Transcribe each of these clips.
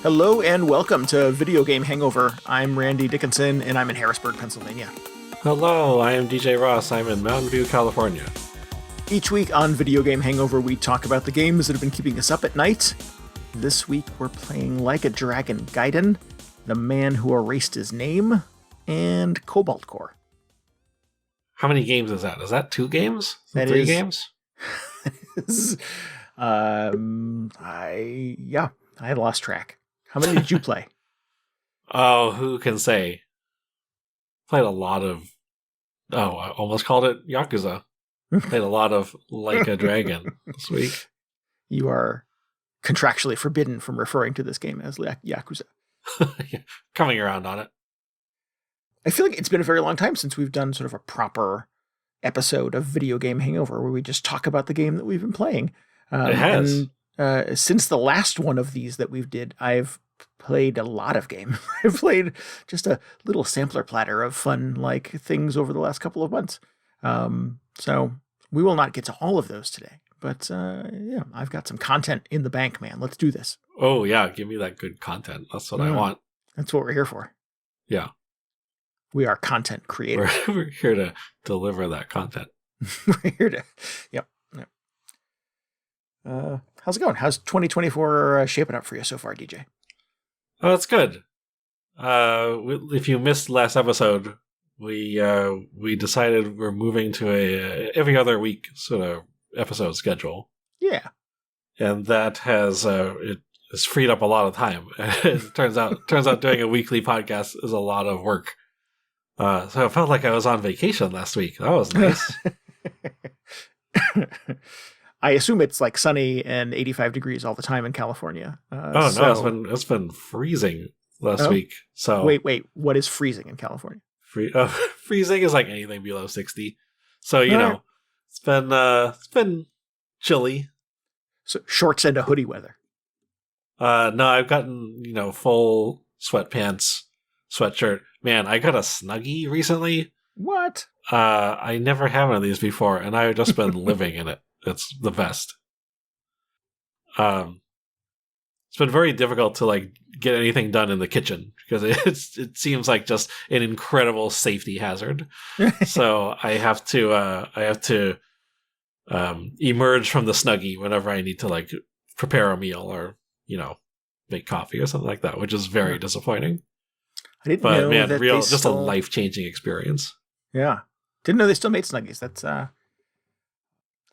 Hello and welcome to Video Game Hangover. I'm Randy Dickinson and I'm in Harrisburg, Pennsylvania. Hello, I am DJ Ross. I'm in Mountain View, California. Each week on Video Game Hangover, we talk about the games that have been keeping us up at night. This week, we're playing Like a Dragon Gaiden, The Man Who Erased His Name, and Cobalt Core. How many games is that? Is that 2 games? That 3 is, games? I had lost track. How many did you play? Oh, who can say? Played a lot of... Oh, I almost called it Yakuza. Played a lot of Like a Dragon this week. You are contractually forbidden from referring to this game as Yakuza. Coming around on it. I feel like it's been a very long time since we've done sort of a proper episode of Video Game Hangover where we just talk about the game that we've been playing. It has. And since the last one of these that we've did, I've played a lot of games. I've played just a little sampler platter of fun like things over the last couple of months. So we will not get to all of those today. But yeah, I've got some content in the bank, man. Let's do this. Oh, yeah. Give me that good content. That's what I want. That's what we're here for. Yeah. We are content creators. We're here to deliver that content. We're here to... Yep. How's it going? How's 2024 shaping up for you so far, DJ? Oh, it's good. If you missed last episode, we decided we're moving to a every other week sort of episode schedule. Yeah, and that has freed up a lot of time. It turns out doing a weekly podcast is a lot of work. So I felt like I was on vacation last week. That was nice. I assume it's like sunny and 85 degrees all the time in California. No, it's been freezing last week. So wait, what is freezing in California? Freezing is like anything below 60. So it's been chilly. So shorts and a hoodie weather. No, I've gotten full sweatpants, sweatshirt. Man, I got a Snuggie recently. What? I never had one of these before, and I've just been living in it. It's the best. It's been very difficult to get anything done in the kitchen because it seems like just an incredible safety hazard. So I have to emerge from the Snuggie whenever I need to prepare a meal or make coffee or something like that, which is very disappointing. I didn't know that just a life-changing experience. Yeah, didn't know they still made Snuggies. That's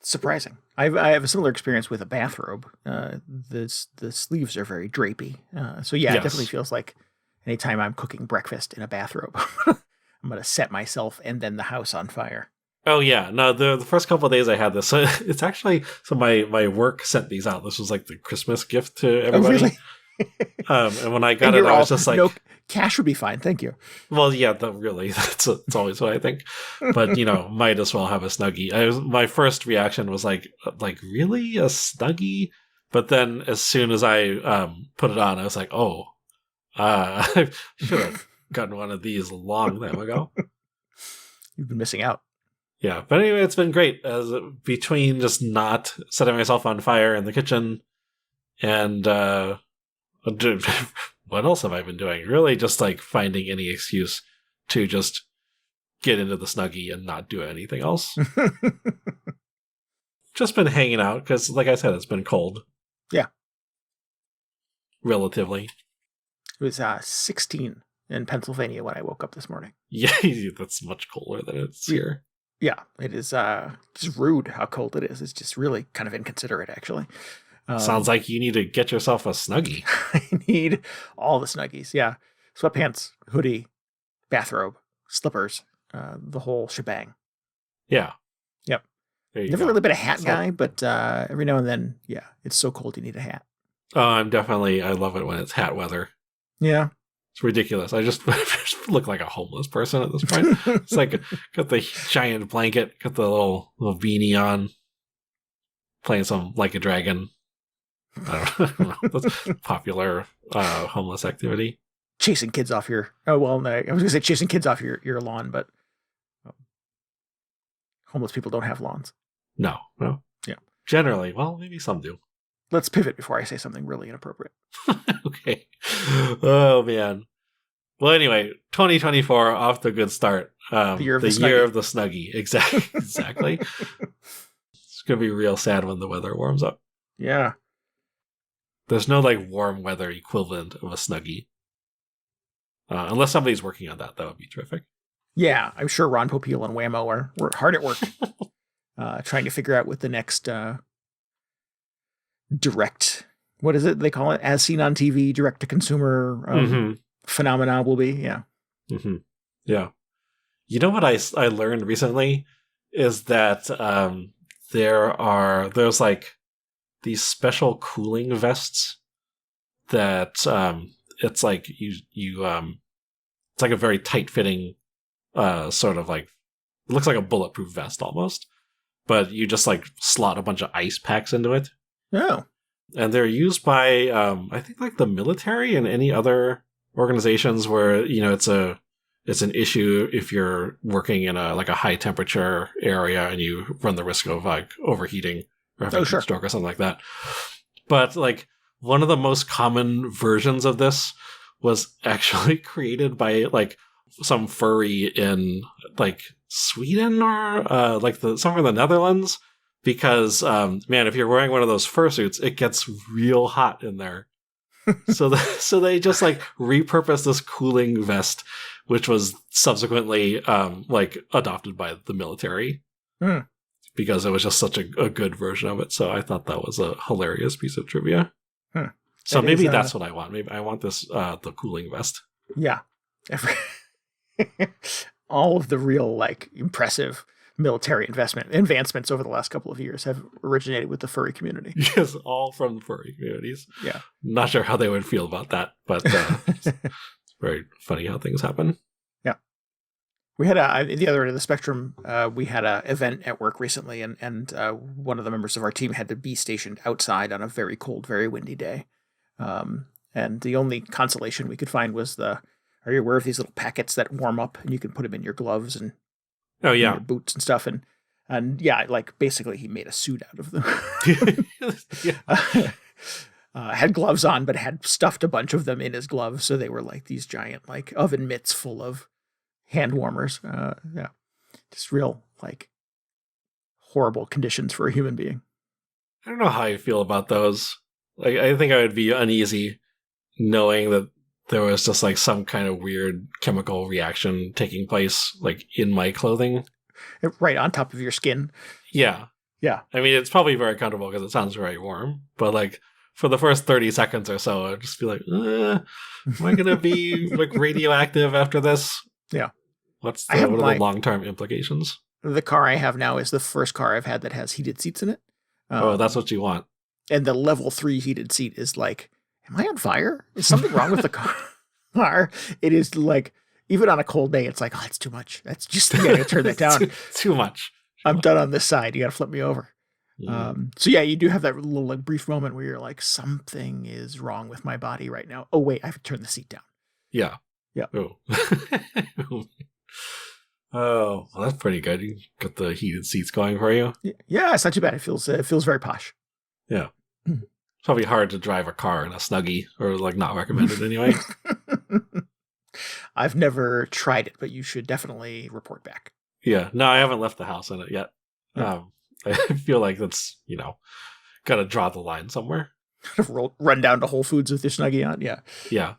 surprising. I have a similar experience with a bathrobe. The sleeves are very drapey. So yeah, It definitely feels like anytime I'm cooking breakfast in a bathrobe, I'm going to set myself and then the house on fire. Oh yeah. No, the first couple of days I had this. So it's actually, my work sent these out. This was like the Christmas gift to everybody. Oh, really? And when I got it, I was just like, no, cash would be fine. Thank you. Well, yeah, really, it's always what I think. But, might as well have a Snuggie. My first reaction was like, really? A Snuggie? But then as soon as I put it on, I was like, I should have gotten one of these a long time ago. You've been missing out. Yeah. But anyway, it's been great. Between just not setting myself on fire in the kitchen and... what else have I been doing? Really just finding any excuse to just get into the Snuggie and not do anything else. Just been hanging out because, like I said, it's been cold. Yeah. Relatively. It was 16 in Pennsylvania when I woke up this morning. Yeah, that's much colder than it's here. Yeah, it is just rude how cold it is. It's just really kind of inconsiderate, actually. Sounds like you need to get yourself a Snuggie. I need all the Snuggies. Yeah. Sweatpants, hoodie, bathrobe, slippers, the whole shebang. Yeah. Yep. Never really been a hat guy, but every now and then, yeah, it's so cold you need a hat. Oh, I love it when it's hat weather. Yeah. It's ridiculous. I just look like a homeless person at this point. It's got the giant blanket, got the little beanie on, playing some Like a Dragon. I don't know. That's popular homeless activity. Chasing kids off your... Oh, well, no, I was going to say chasing kids off your lawn, but homeless people don't have lawns. No. Yeah. Generally. Well, maybe some do. let's pivot before I say something really inappropriate. Okay. Oh man. Well, anyway, 2024 off to a good start. The year of the year Snuggie. of the Snuggie. Exactly. It's gonna be real sad when the weather warms up. Yeah. There's no like warm weather equivalent of a Snuggie. Unless somebody's working on that, that would be terrific. Yeah, I'm sure Ron Popeil and Whammo are hard at work trying to figure out what the next direct, what is it they call it? As seen on TV, direct to consumer phenomena will be. Yeah. Mm-hmm. Yeah. You know what I learned recently is that there's like these special cooling vests that it's like it's like a very tight fitting sort of like, it looks like a bulletproof vest almost, but you just like slot a bunch of ice packs into it. Oh. And they're used by I think like the military and any other organizations where, you know, it's an issue if you're working in a high temperature area and you run the risk of like overheating or having a stroke or something like that. But like one of the most common versions of this was actually created by like some furry in like Sweden or like somewhere in the Netherlands, because man, if you're wearing one of those fursuits, it gets real hot in there. So they just like repurposed this cooling vest, which was subsequently like adopted by the military because it was just such a good version of it. So I thought that was a hilarious piece of trivia. So maybe that's what I want. Maybe I want this the cooling vest. Yeah. All of the real like impressive military advancements over the last couple of years have originated with the furry community. Yes, all from the furry communities. Yeah. Not sure how they would feel about that, but it's very funny how things happen. Yeah. We had the other end of the spectrum, we had an event at work recently, and one of the members of our team had to be stationed outside on a very cold, very windy day. And the only consolation we could find was are you aware of these little packets that warm up and you can put them in your gloves and your boots and stuff? And yeah, like basically he made a suit out of them. Had gloves on, but had stuffed a bunch of them in his gloves. So they were like these giant like oven mitts full of hand warmers. Yeah. Just real like horrible conditions for a human being. I don't know how I feel about those. Like, I think I would be uneasy knowing that there was just like some kind of weird chemical reaction taking place like in my clothing. Right on top of your skin. Yeah. Yeah. I mean, it's probably very comfortable because it sounds very warm, but like for the first 30 seconds or so, I'd just be like, am I going to be like radioactive after this? Yeah. What are the long-term implications? The car I have now is the first car I've had that has heated seats in it. That's what you want. And the level 3 heated seat is like, am I on fire? Is something wrong with the car? It is like, even on a cold day, it's like, oh, it's too much. That's just, you gotta turn that down. too much. I'm done on this side. You gotta flip me over. So yeah, you do have that little like brief moment where you're like, something is wrong with my body right now. Oh wait, I have to turn the seat down. Yeah. Yeah. Oh. Oh, well, that's pretty good. You got the heated seats going for you. Yeah, it's not too bad. It feels very posh. Yeah. It's probably hard to drive a car in a Snuggie, or like not recommended anyway. I've never tried it, but you should definitely report back. Yeah. No, I haven't left the house in it yet. I feel like that's, got to draw the line somewhere. Run down to Whole Foods with your Snuggie on. Yeah. Yeah.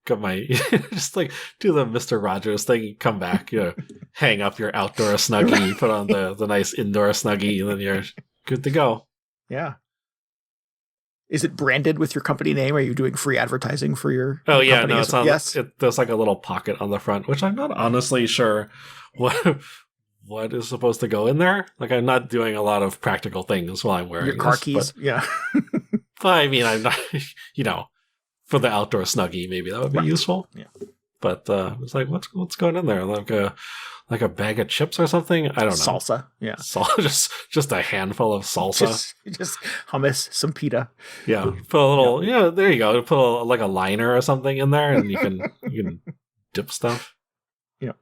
Got my, just like do the Mr. Rogers thing, come back, hang up your outdoor Snuggie, put on the nice indoor Snuggie, and then you're good to go. Yeah. Is it branded with your company name? Are you doing free advertising for your Oh, yeah, company? no, it's on, yes. There's like a little pocket on the front, which I'm not honestly sure what is supposed to go in there. Like, I'm not doing a lot of practical things while I'm wearing your car keys. Yeah. But I mean, I'm not, for the outdoor Snuggie, maybe that would be useful. Yeah. But it's like, what's going in there? Like a bag of chips or something? I don't know. Salsa. Yeah. Just a handful of salsa. Just hummus, some pita. Yeah. Put a little, there you go. Put like a liner or something in there, and you can dip stuff. Yeah.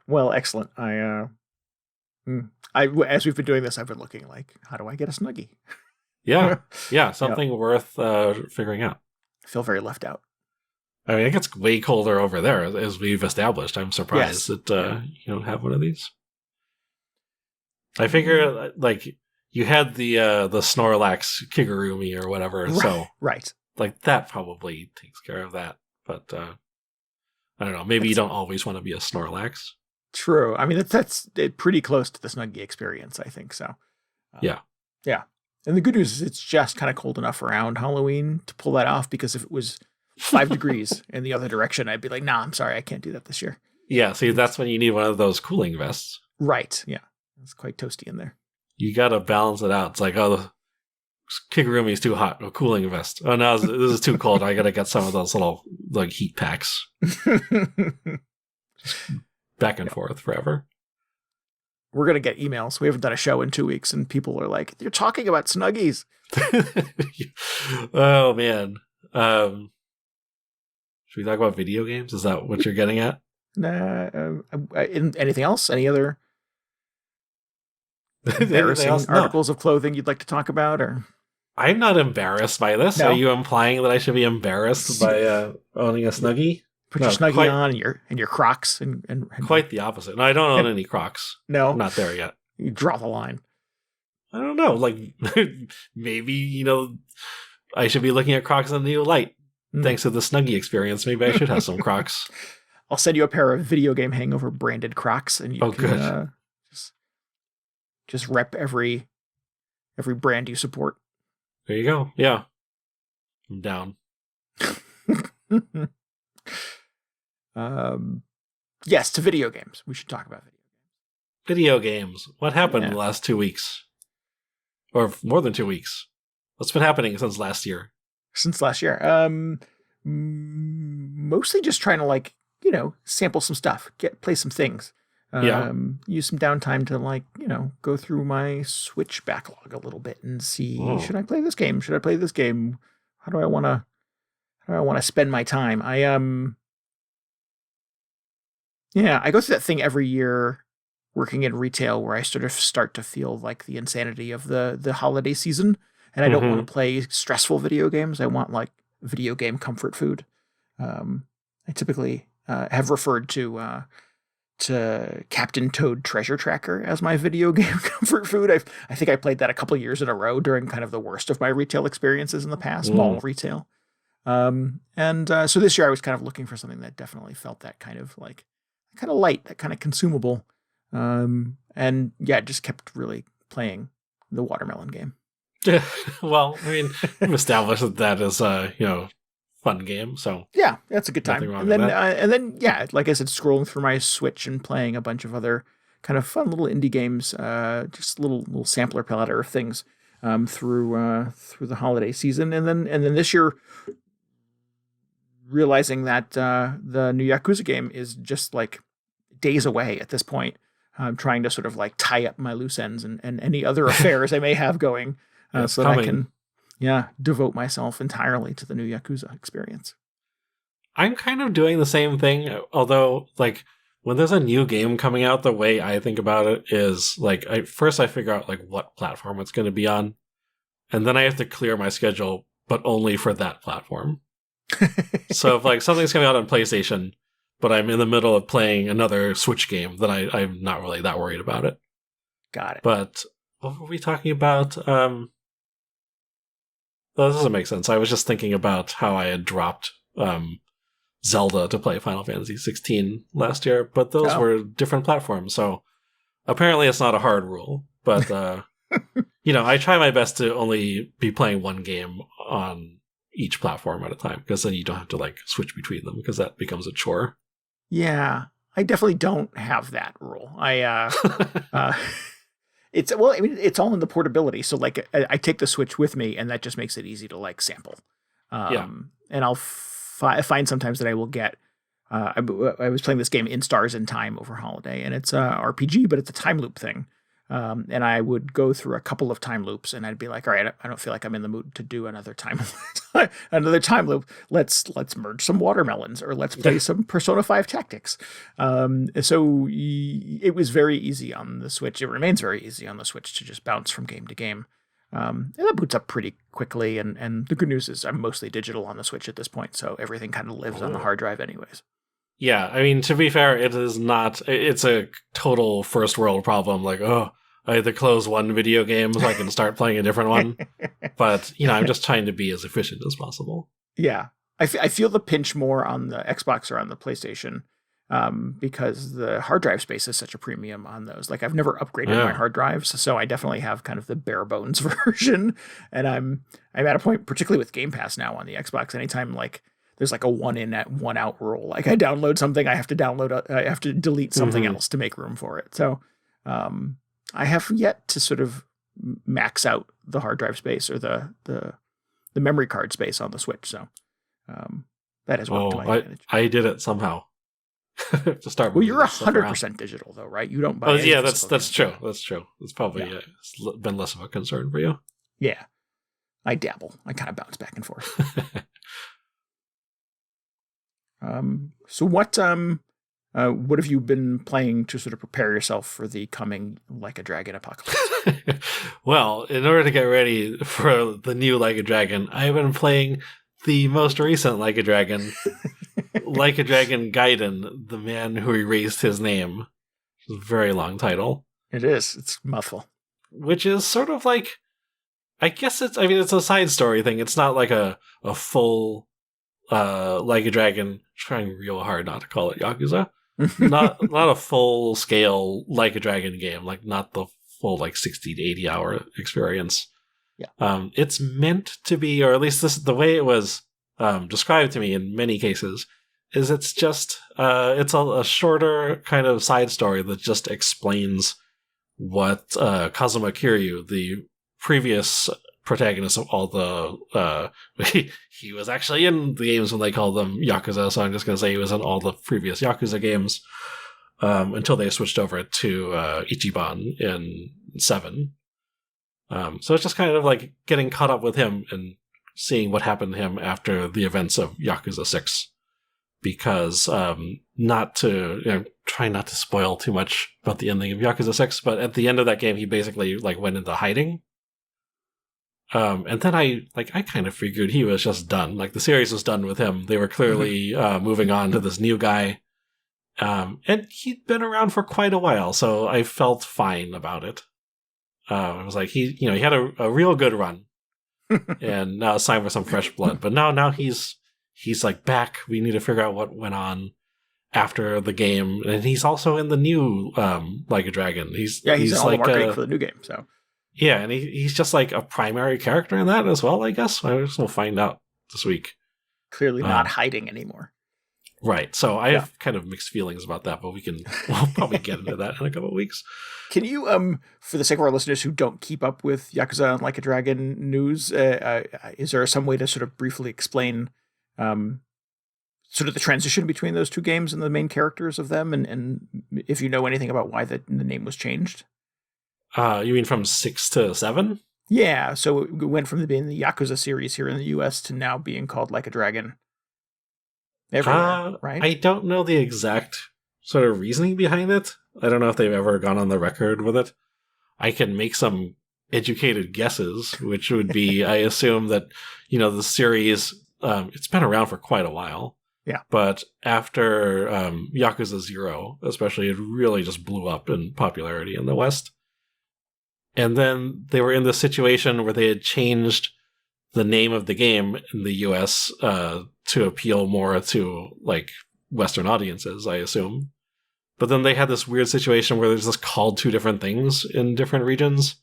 Well, excellent. I as we've been doing this, I've been looking like, how do I get a Snuggie? Yeah, something worth figuring out. I feel very left out. I mean, it gets way colder over there, as we've established. I'm surprised that you don't have one of these. I figure, like, you had the Snorlax Kigurumi or whatever, Right, so right. like that probably takes care of that. But I don't know. Maybe you don't always want to be a Snorlax. True. I mean, that's pretty close to the Snuggie experience, I think so. Yeah. Yeah. And the good news is it's just kind of cold enough around Halloween to pull that off, because if it was 5 degrees in the other direction, I'd be like, nah, I'm sorry, I can't do that this year. Yeah, see, that's when you need one of those cooling vests. Right. Yeah. It's quite toasty in there. You got to balance it out. It's like, oh, the Kigurumi is too hot. A cooling vest. Oh, no, this is too cold. I got to get some of those little like heat packs. Back and forth forever. We're going to get emails. We haven't done a show in 2 weeks, and people are like, you're talking about Snuggies. Oh, man. Should we talk about video games? Is that what you're getting at? Nah. Anything else? Any other embarrassing articles of clothing you'd like to talk about? Or I'm not embarrassed by this. No? Are you implying that I should be embarrassed by owning a Snuggie? Put your Snuggie on and your Crocs and quite the opposite. No, I don't own any Crocs. No, I'm not there yet. You draw the line. I don't know. Like, maybe, I should be looking at Crocs in a new light. Thanks to the Snuggie experience, maybe I should have some Crocs. I'll send you a pair of Video Game Hangover branded Crocs, and you can just rep every brand you support. There you go. Yeah, I'm down. Yes, to video games. We should talk about video games. Video games. What happened in the last 2 weeks? Or more than 2 weeks? What's been happening since last year? Mostly just trying to sample some stuff, play some things. Use some downtime to go through my Switch backlog a little bit and see, should I play this game? Should I play this game? How do I want to spend my time? I go through that thing every year working in retail where I sort of start to feel like the insanity of the holiday season, and I don't want to play stressful video games. I want video game comfort food. I typically have referred to Captain Toad Treasure Tracker as my video game comfort food. I think I played that a couple of years in a row during kind of the worst of my retail experiences in the past, mall retail. So this year I was kind of looking for something that definitely felt that kind of light, that kind of consumable. Just kept really playing the watermelon game. Well, I mean, we've established that is a fun game, so yeah, that's a good time. And then like I said, scrolling through my Switch and playing a bunch of other kind of fun little indie games, just little sampler platter of things through the holiday season, and then this year realizing that the new Yakuza game is just days away at this point. I'm trying to sort of tie up my loose ends and any other affairs I may have going. So that I can, devote myself entirely to the new Yakuza experience. I'm kind of doing the same thing, although, when there's a new game coming out, the way I think about it is, first I figure out, what platform it's going to be on, and then I have to clear my schedule, but only for that platform. So if, something's coming out on PlayStation, but I'm in the middle of playing another Switch game, then I'm not really that worried about it. Got it. But what were we talking about? Well, this doesn't make sense. I was just thinking about how I had dropped Zelda to play Final Fantasy 16 last year, but those were different platforms, so apparently it's not a hard rule. But, I try my best to only be playing one game on each platform at a time, because then you don't have to, switch between them, because that becomes a chore. Yeah, I definitely don't have that rule. It's all in the portability. So I take the Switch with me, and that just makes it easy to sample. And I'll find sometimes that I will get. I was playing this game In Stars in Time over holiday, and it's a RPG, but it's a time loop thing. And I would go through a couple of time loops, and I'd be like, all right, I don't feel like I'm in the mood to do another time loop. Let's merge some watermelons, or let's play some Persona 5 Tactics. So it was very easy on the Switch. It remains very easy on the Switch to just bounce from game to game. And that boots up pretty quickly, and the good news is I'm mostly digital on the Switch at this point, so everything kind of lives on the hard drive anyways. Yeah, I mean, to be fair, it is not... It's a total first world problem. Like, I had to close one video game so I can start playing a different one. But, I'm just trying to be as efficient as possible. Yeah. I feel the pinch more on the Xbox or on the PlayStation because the hard drive space is such a premium on those. Like, I've never upgraded my hard drives, so I definitely have kind of the bare bones version. And I'm at a point, particularly with Game Pass now on the Xbox, anytime like there's like a 1 in at 1 out rule. Like I download something, I have to delete something else to make room for it. So I have yet to sort of max out the hard drive space or the memory card space on the Switch. So that has worked to my advantage. I did it somehow. To start. Well, you're 100% digital though, right? You don't buy. Yeah, that's true. That's true. It's probably it's been less of a concern for you. Yeah, I dabble. I kind of bounce back and forth. So what have you been playing to sort of prepare yourself for the coming Like a Dragon apocalypse? Well, in order to get ready for the new Like a Dragon, I've been playing the most recent Like a Dragon, Like a Dragon Gaiden, the man who erased his name. It's a very long title. It is. It's a mouthful. Which is sort of like, I guess it's a side story thing. It's not like a full Like a Dragon, trying real hard not to call it Yakuza. not a full scale Like a Dragon game, like not the full like 60 to 80 hour experience. Yeah. It's meant to be, or at least the way it was described to me in many cases, is it's just it's a shorter kind of side story that just explains what Kazuma Kiryu, the previous protagonist of all the he was actually in the games when they called them Yakuza, so I'm just going to say he was in all the previous Yakuza games until they switched over to Ichiban in 7. So it's just kind of like getting caught up with him and seeing what happened to him after the events of Yakuza 6. Because try not to spoil too much about the ending of Yakuza 6, but at the end of that game he basically like went into hiding. And then I kind of figured he was just done. Like the series was done with him. They were clearly moving on to this new guy. And he'd been around for quite a while, so I felt fine about it. It was like he had a real good run. And now it's time for some fresh blood. But now he's like back. We need to figure out what went on after the game. And he's also in the new Like a Dragon. He's in all like the marketing for the new game, so. Yeah, and he's just like a primary character in that as well, I guess. I guess we'll find out this week. Clearly not hiding anymore. Right. So I have kind of mixed feelings about that, but we'll probably get into that in a couple of weeks. Can you, for the sake of our listeners who don't keep up with Yakuza and Like a Dragon news, is there some way to sort of briefly explain sort of the transition between those two games and the main characters of them, and if you know anything about why the name was changed? You mean from 6 to 7? Yeah, so it went from being the Yakuza series here in the US to now being called Like a Dragon everywhere, right? I don't know the exact sort of reasoning behind it. I don't know if they've ever gone on the record with it. I can make some educated guesses, which would be, I assume that, the series, it's been around for quite a while. Yeah. But after Yakuza 0, especially, it really just blew up in popularity in the West. And then they were in this situation where they had changed the name of the game in the US to appeal more to like Western audiences, I assume. But then they had this weird situation where there's just called two different things in different regions.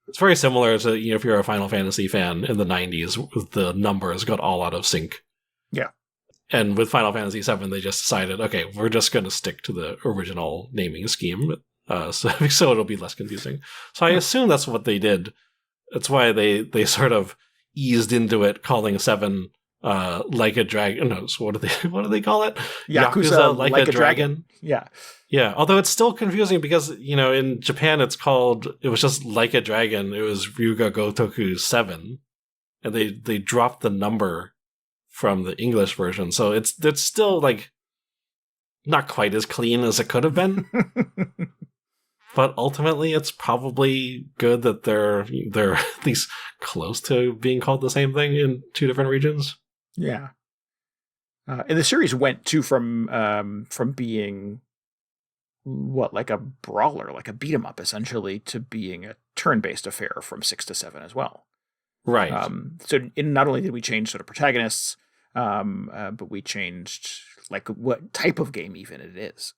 It's very similar to, if you're a Final Fantasy fan in the 90s, the numbers got all out of sync. Yeah. And with Final Fantasy VII, they just decided, okay, we're just going to stick to the original naming scheme. So it'll be less confusing. So I assume that's what they did. That's why they sort of eased into it, calling 7 Like a Dragon. No, so what do they call it? Yakuza like a Dragon. Yeah. Yeah. Although it's still confusing because, in Japan it was just Like a Dragon. It was Ryuga Gotoku 7. And they dropped the number from the English version. So it's still like not quite as clean as it could have been. but ultimately it's probably good that they're at least close to being called the same thing in two different regions. Yeah. And the series went from being like a brawler, like a beat 'em up essentially, to being a turn-based affair from 6 to 7 as well. Right. So not only did we change sort of protagonists, but we changed like what type of game even it is.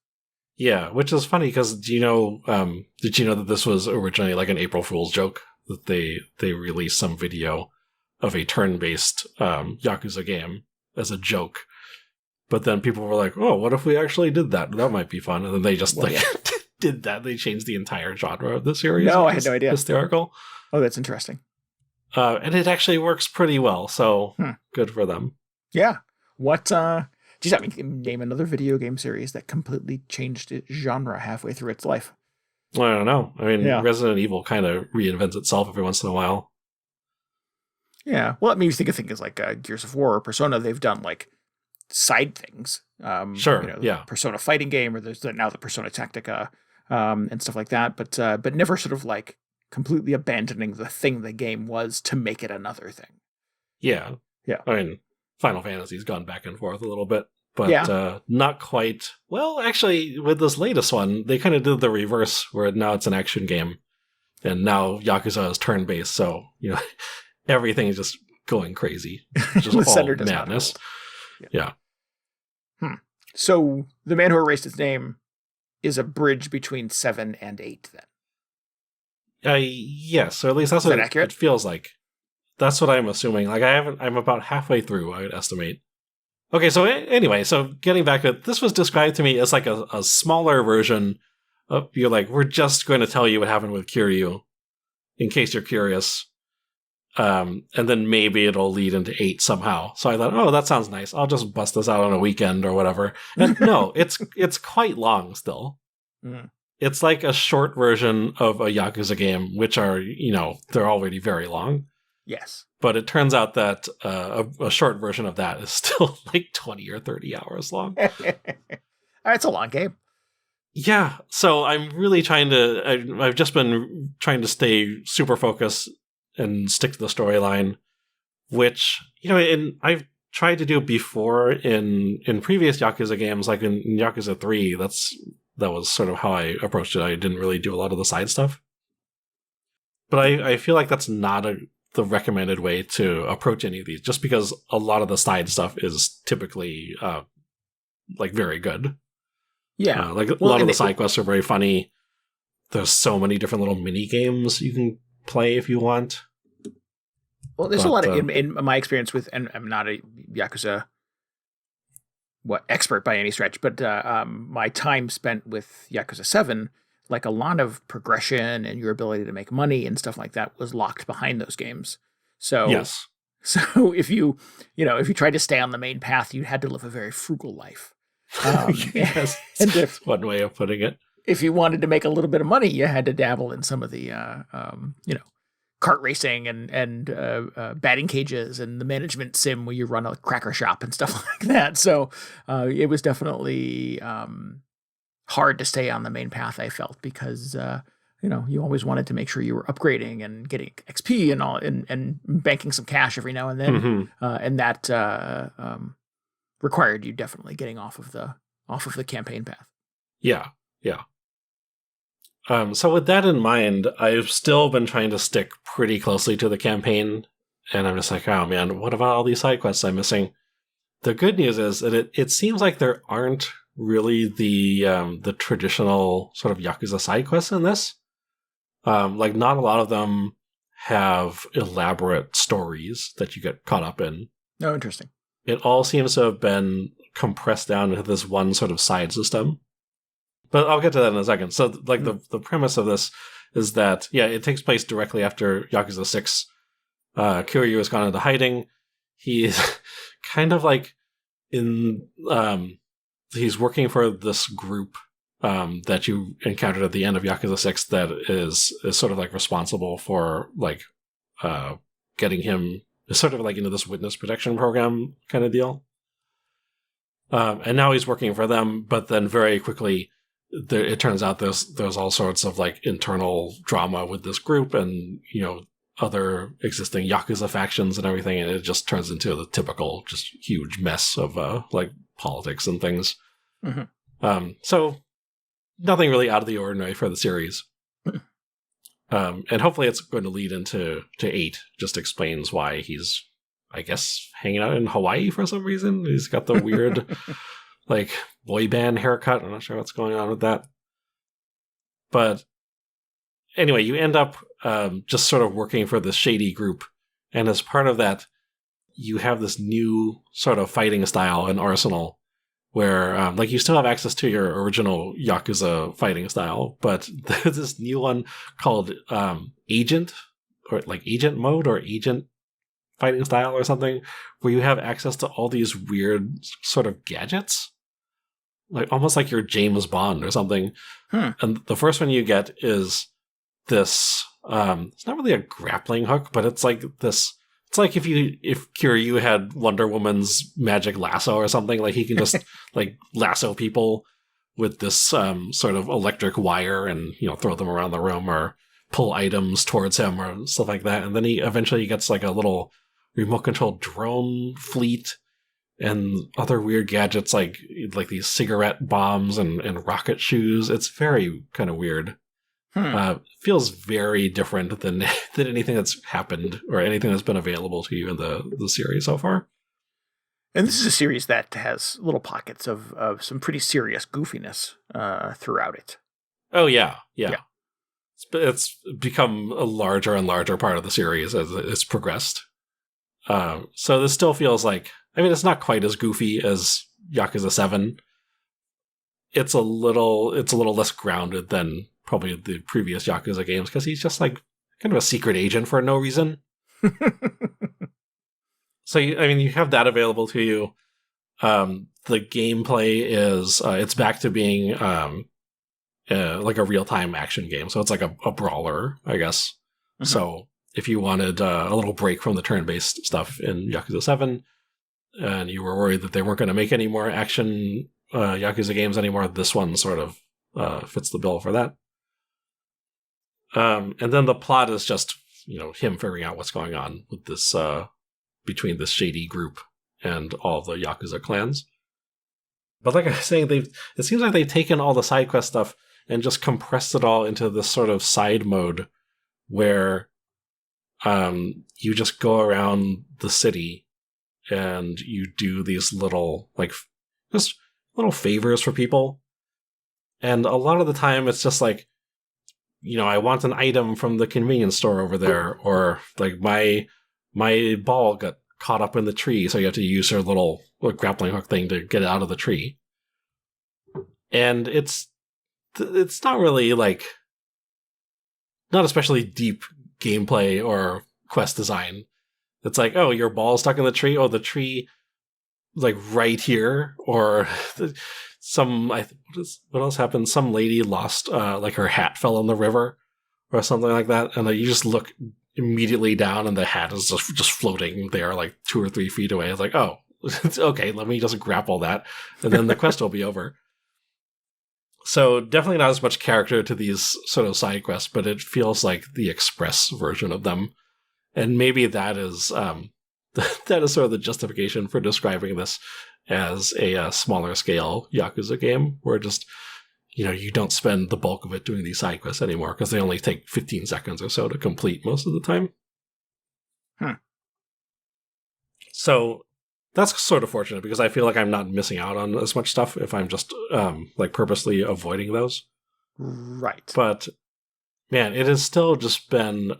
Yeah, which is funny because did you know that this was originally like an April Fool's joke, that they released some video of a turn-based Yakuza game as a joke, but then people were like, "Oh, what if we actually did that? That might be fun." And then they just did that. They changed the entire genre of the series. No, I had no idea. Hysterical. Oh, that's interesting. And it actually works pretty well, so good for them. Yeah. What? Geez, I mean, name another video game series that completely changed its genre halfway through its life. I don't know. I mean, Resident Evil kind of reinvents itself every once in a while. Yeah. Well, I mean, you think of things like Gears of War or Persona. They've done like side things. Sure. Persona fighting game, or there's now the Persona Tactica, and stuff like that. But never sort of like completely abandoning the thing the game was to make it another thing. Yeah. Yeah. I mean, Final Fantasy's gone back and forth a little bit, but not quite. Well, actually, with this latest one, they kind of did the reverse, where now it's an action game, and now Yakuza is turn-based, so everything is just going crazy. Just all madness. Yeah. So the man who erased his name is a bridge between 7 and 8, then. Yes, or at least that's what it feels like. That's what I'm assuming. Like I'm about halfway through, I would estimate. Okay, so anyway, so getting back to it, this was described to me as like a smaller version of, you're like, we're just going to tell you what happened with Kiryu, in case you're curious. And then maybe it'll lead into 8 somehow. So I thought, oh, that sounds nice. I'll just bust this out on a weekend or whatever. And no, it's quite long still. Mm. It's like a short version of a Yakuza game, which are, they're already very long. Yes. But it turns out that a short version of that is still like 20 or 30 hours long. It's a long game. Yeah. So I'm really I've just been trying to stay super focused and stick to the storyline, which, and I've tried to do before in previous Yakuza games, like in Yakuza 3, that was sort of how I approached it. I didn't really do a lot of the side stuff. But I feel like that's not the recommended way to approach any of these, just because a lot of the side stuff is typically like very good. Yeah. A lot of the side quests are very funny. There's so many different little mini games you can play if you want. Well, there's a lot of, in my experience with, and I'm not a Yakuza expert by any stretch, but my time spent with Yakuza 7, like a lot of progression and your ability to make money and stuff like that was locked behind those games. So yes. So if you tried to stay on the main path, you had to live a very frugal life. Yes, that's one way of putting it. If you wanted to make a little bit of money, you had to dabble in some of the, kart racing and batting cages and the management sim where you run a cracker shop and stuff like that. So it was definitely hard to stay on the main path, I felt, because you always wanted to make sure you were upgrading and getting XP and all, and banking some cash every now and then. Mm-hmm. And that required you definitely getting off of the campaign path. Yeah. So with that in mind, I've still been trying to stick pretty closely to the campaign, and I'm just like, oh man, what about all these side quests I'm missing? The good news is that it seems like there aren't really the traditional sort of Yakuza side quests in this. Like not a lot of them have elaborate stories that you get caught up in. Oh, interesting. It all seems to have been compressed down into this one sort of side system. But I'll get to that in a second. So, like, the premise of this is that, it takes place directly after Yakuza 6. Kiryu has gone into hiding. He's kind of like he's working for this group that you encountered at the end of Yakuza 6 that is sort of like responsible for like getting him sort of like into this witness protection program kind of deal. And now he's working for them, but then very quickly it turns out there's all sorts of like internal drama with this group, and other existing Yakuza factions and everything, and it just turns into the typical just huge mess of like politics and things. Mm-hmm. So nothing really out of the ordinary for the series. And hopefully it's going to lead into 8. Just explains why he's, I guess, hanging out in Hawaii for some reason. He's got the weird like boy band haircut. I'm not sure what's going on with that. But anyway, you end up just sort of working for this shady group. And as part of that, you have this new sort of fighting style and arsenal where like you still have access to your original Yakuza fighting style, but there's this new one called Agent, or like Agent Mode or Agent Fighting Style or something, where you have access to all these weird sort of gadgets, like almost like you're James Bond or something. And the first one you get is this, it's not really a grappling hook, but it's like this. It's like if Kiryu had Wonder Woman's magic lasso or something, like he can just like lasso people with this sort of electric wire and throw them around the room or pull items towards him or stuff like that. And then he eventually gets like a little remote controlled drone fleet and other weird gadgets like these cigarette bombs and rocket shoes. It's very kind of weird. Feels very different than anything that's happened or anything that's been available to you in the series so far. And this is a series that has little pockets of some pretty serious goofiness throughout it. Oh, yeah. It's become a larger and larger part of the series as it's progressed. So this still feels like, I mean, it's not quite as goofy as Yakuza 7. It's a little less grounded than probably the previous Yakuza games, because he's just like kind of a secret agent for no reason. So, you have that available to you. The gameplay is, it's back to being like a real-time action game. So it's like a brawler, I guess. Mm-hmm. So if you wanted a little break from the turn-based stuff in Yakuza 7, and you were worried that they weren't going to make any more action Yakuza games anymore, this one sort of fits the bill for that. And then the plot is just, him figuring out what's going on with this, between this shady group and all the Yakuza clans. But like I was saying, it seems like they've taken all the side quest stuff and just compressed it all into this sort of side mode where you just go around the city and you do these little, like, just little favors for people. And a lot of the time it's just like, I want an item from the convenience store over there, or like my ball got caught up in the tree, so you have to use her little grappling hook thing to get it out of the tree. And it's not really like, not especially deep gameplay or quest design. It's like, oh, your ball's stuck in the tree. Oh, the tree, like right here, or what else happened? Some lady lost, like her hat fell in the river or something like that. And you just look immediately down and the hat is just floating there like 2 or 3 feet away. It's like, oh, okay, let me just grapple that. And then the quest will be over. So definitely not as much character to these sort of side quests, but it feels like the express version of them. And maybe that is sort of the justification for describing this as a smaller scale Yakuza game, where just, you don't spend the bulk of it doing these side quests anymore, because they only take 15 seconds or so to complete most of the time. So that's sort of fortunate, because I feel like I'm not missing out on as much stuff if I'm just like purposely avoiding those. Right. But man, it has still just been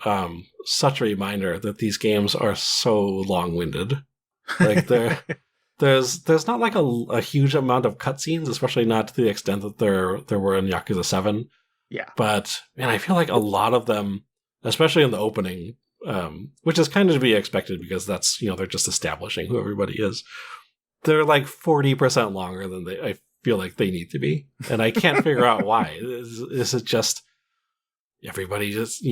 such a reminder that these games are so long-winded. Like there's not like a huge amount of cutscenes, especially not to the extent that there were in Yakuza 7. Yeah. But man, I feel like a lot of them, especially in the opening, which is kind of to be expected because that's, they're just establishing who everybody is. They're like 40% longer than I feel like they need to be. And I can't figure out why. Is it just everybody just,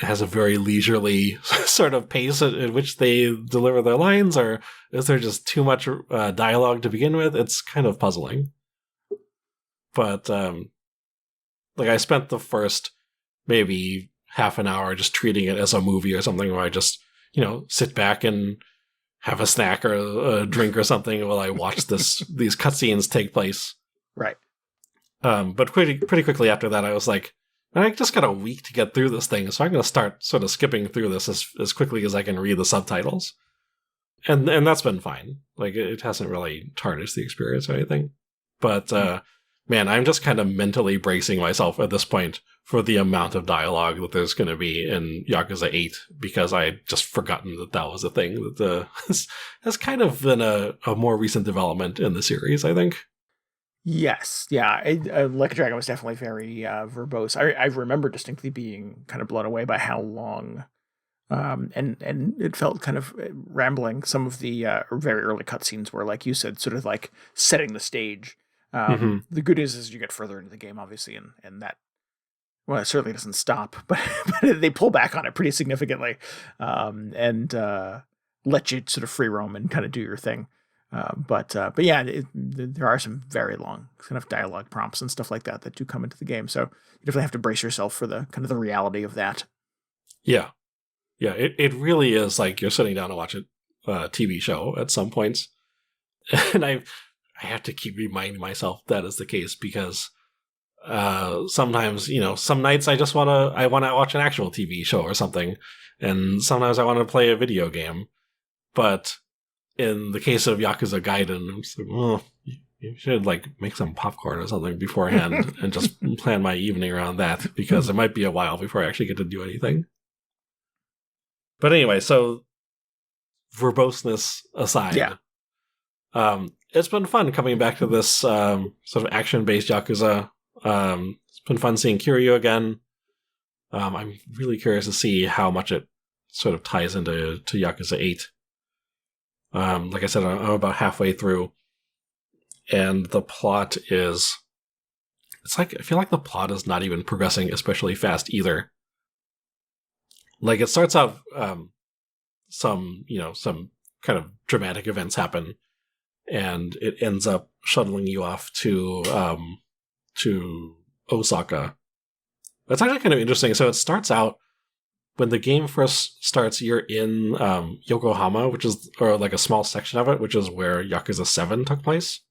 has a very leisurely sort of pace at which they deliver their lines, or is there just too much dialogue to begin with? It's kind of puzzling. But like I spent the first maybe half an hour just treating it as a movie or something where I just, sit back and have a snack or a drink or something while I watch these cutscenes take place. Right. But pretty quickly after that, I was like, I just got a week to get through this thing, so I'm going to start sort of skipping through this as quickly as I can read the subtitles. And that's been fine. Like, it hasn't really tarnished the experience or anything. But, man, I'm just kind of mentally bracing myself at this point for the amount of dialogue that there's going to be in Yakuza 8, because I had just forgotten that was a thing that has kind of been a more recent development in the series, I think. Yes. Yeah. Like a Dragon was definitely very verbose. I remember distinctly being kind of blown away by how long and it felt kind of rambling. Some of the very early cutscenes were, like you said, sort of like setting the stage. The good is as you get further into the game, obviously, and that, well, it certainly doesn't stop, but they pull back on it pretty significantly, and let you sort of free roam and kind of do your thing. But yeah, there are some very long kind of dialogue prompts and stuff like that do come into the game. So you definitely have to brace yourself for the kind of the reality of that. Yeah. Yeah, it really is like you're sitting down to watch a TV show at some points. And I have to keep reminding myself that is the case, because sometimes, some nights I want to watch an actual TV show or something, and sometimes I want to play a video game. But in the case of Yakuza Gaiden, I'm just like, well, you should make some popcorn or something beforehand and just plan my evening around that, because it might be a while before I actually get to do anything. But anyway, so verboseness aside, it's been fun coming back to this sort of action-based Yakuza. It's been fun seeing Kiryu again. I'm really curious to see how much it sort of ties into Yakuza 8. Like I said, I'm about halfway through, and the plot is... I feel like the plot is not even progressing especially fast either. Like, it starts out, some kind of dramatic events happen, and it ends up shuttling you off to Osaka. That's actually kind of interesting. So it starts out, when the game first starts, you're in Yokohama, or like a small section of it, which is where Yakuza 7 took place.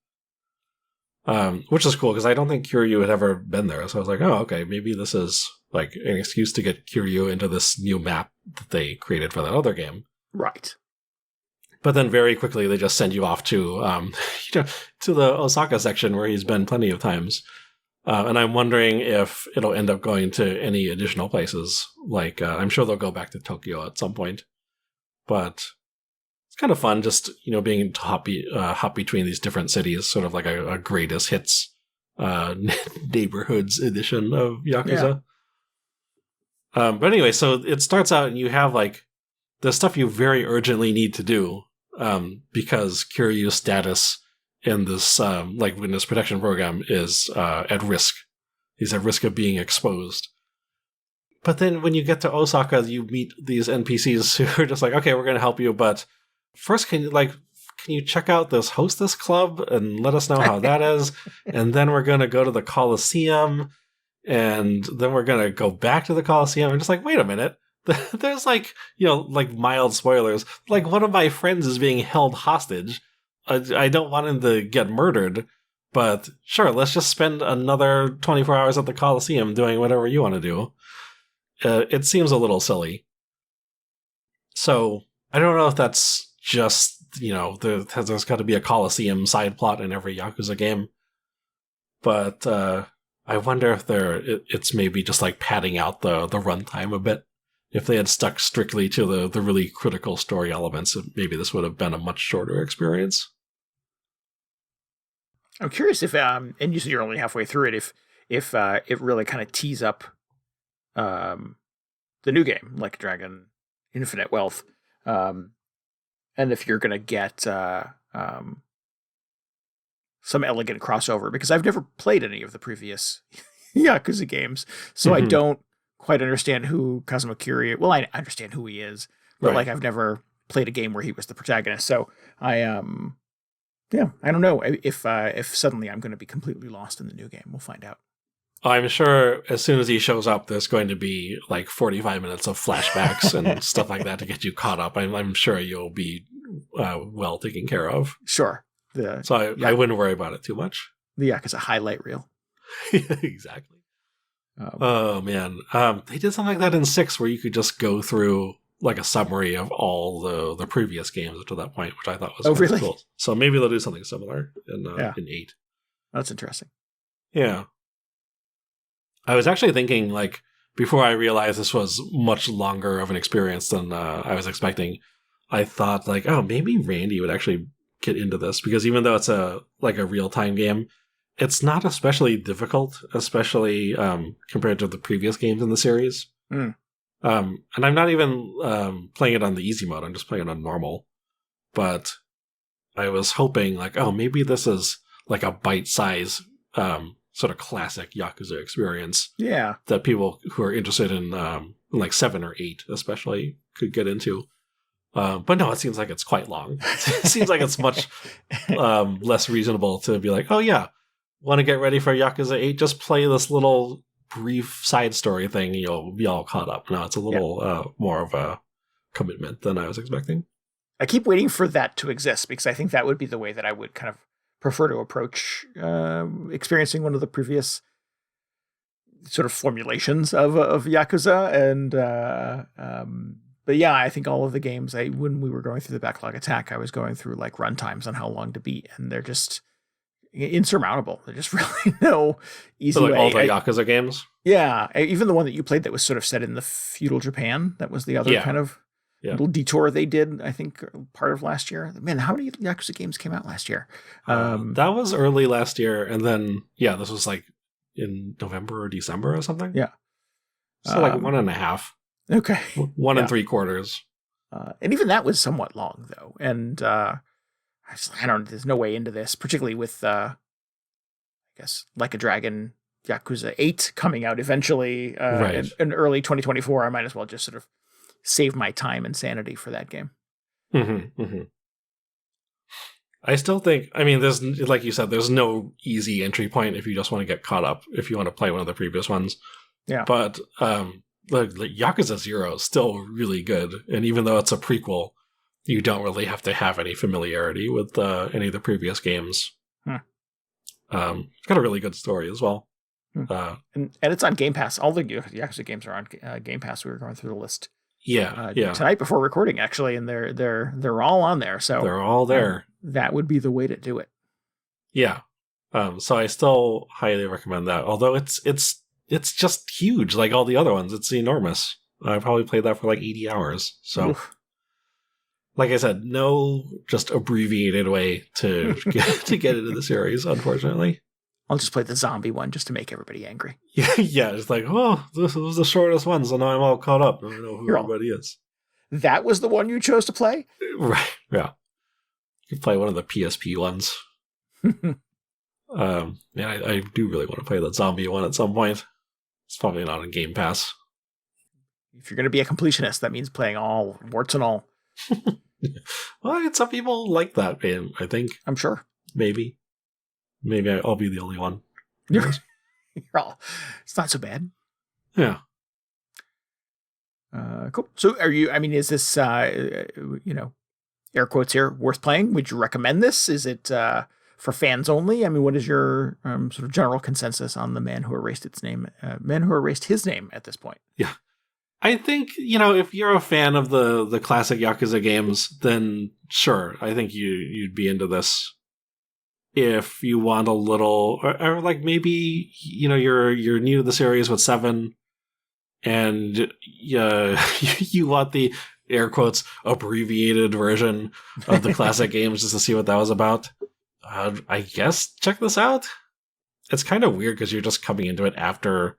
Which is cool, because I don't think Kiryu had ever been there. So I was like, oh, okay, maybe this is like an excuse to get Kiryu into this new map that they created for that other game. Right. But then very quickly they just send you off to to the Osaka section, where he's been plenty of times. And I'm wondering if it'll end up going to any additional places. Like, I'm sure they'll go back to Tokyo at some point. But it's kind of fun just, being to hop between these different cities, sort of like a greatest hits neighborhoods edition of Yakuza. Yeah. But anyway, so it starts out and you have the stuff you very urgently need to do, because Kiryu's status in this witness protection program is at risk. He's at risk of being exposed. But then when you get to Osaka, you meet these NPCs who are just like, okay, we're going to help you, but first, can you check out this hostess club and let us know how that is? And then we're going to go to the Coliseum, and then we're going to go back to the Coliseum. I'm just like, wait a minute. There's mild spoilers. One of my friends is being held hostage. I don't want him to get murdered, but sure, let's just spend another 24 hours at the Coliseum doing whatever you want to do. It seems a little silly. So I don't know if that's just, there's got to be a Coliseum side plot in every Yakuza game. But I wonder if it's maybe just padding out the runtime a bit. If they had stuck strictly to the really critical story elements, maybe this would have been a much shorter experience. I'm curious if, and you said you're only halfway through it, if it really kind of tees up the new game, like Dragon Infinite Wealth, and if you're going to get some elegant crossover, because I've never played any of the previous Yakuza games, so I don't quite understand who Kazuma Kiryu. Well, I understand who he is, but I've never played a game where he was the protagonist. So I Yeah, I don't know if suddenly I'm going to be completely lost in the new game. We'll find out. I'm sure as soon as he shows up, there's going to be like 45 minutes of flashbacks and stuff like that to get you caught up. I'm sure you'll be well taken care of. Sure. I wouldn't worry about it too much. The Yakuza highlight reel. Exactly. Oh, man. They did something like that in 6 where you could just go through like a summary of all the previous games up to that point, which I thought was really cool. So maybe they'll do something similar in 8. That's interesting. Yeah. I was actually thinking, like, before I realized this was much longer of an experience than I was expecting, I thought, like, oh, maybe Randy would actually get into this, because even though it's a real-time game, it's not especially difficult, especially compared to the previous games in the series. Mm. And I'm not even playing it on the easy mode, I'm just playing it on normal. But I was hoping, like, oh, maybe this is like a bite-size sort of classic Yakuza experience. Yeah. That people who are interested in like 7 or 8 especially could get into. But no, it seems like it's quite long. It seems like it's much less reasonable to be like, oh yeah, want to get ready for Yakuza 8? Just play this little brief side story thing, you'll be all caught up. No, it's a little more of a commitment than I was expecting. I keep waiting for that to exist, because I think that would be the way that I would kind of prefer to approach experiencing one of the previous sort of formulations of Yakuza. And but yeah, I think all of the games, when we were going through the backlog attack, I was going through like runtimes on how long to beat, and they're just insurmountable. There's just really no easy way. All the Yakuza games? Yeah, even the one that you played that was sort of set in the feudal Japan, that was the other kind of little detour they did, I think, part of last year. Man, how many Yakuza games came out last year? That was early last year, and then, this was like in November or December or something? Yeah. So like 1.5. Okay. 1 3/4. And even that was somewhat long, though. And I don't know, there's no way into this, particularly with, I guess, Like a Dragon Yakuza 8 coming out eventually in early 2024. I might as well just sort of save my time and sanity for that game. Mm-hmm, mm-hmm. I still think, there's, like you said, there's no easy entry point if you just want to get caught up, if you want to play one of the previous ones. Yeah. But like Yakuza 0 is still really good. And even though it's a prequel, you don't really have to have any familiarity with any of the previous games. It's got a really good story as well. And it's on Game Pass. All the Yakuza games are on Game Pass. We were going through the list. Tonight before recording, actually, and they're all on there. So they're all there. That would be the way to do it. Yeah. So I still highly recommend that. Although it's just huge, like all the other ones. It's enormous. I probably played that for like 80 hours. So, like I said, no just abbreviated way to get into the series, unfortunately. I'll just play the zombie one just to make everybody angry. Yeah, it's like, this was the shortest one, so now I'm all caught up. I don't know who everybody is. That was the one you chose to play? Right, yeah. You could play one of the PSP ones. I do really want to play that zombie one at some point. It's probably not on Game Pass. If you're going to be a completionist, that means playing all, warts and all. Well, some people like that game, I think. I'm sure. Maybe I'll be the only one. It's not so bad. Yeah. Cool. So is this, air quotes here, worth playing? Would you recommend this? Is it for fans only? What is your sort of general consensus on the man who erased his name at this point? Yeah. I think, if you're a fan of the classic Yakuza games, then sure, I think you'd be into this. If you want a little, or like maybe, you're new to the series with 7, and you want the, air quotes, abbreviated version of the classic games just to see what that was about, I guess check this out. It's kind of weird because you're just coming into it after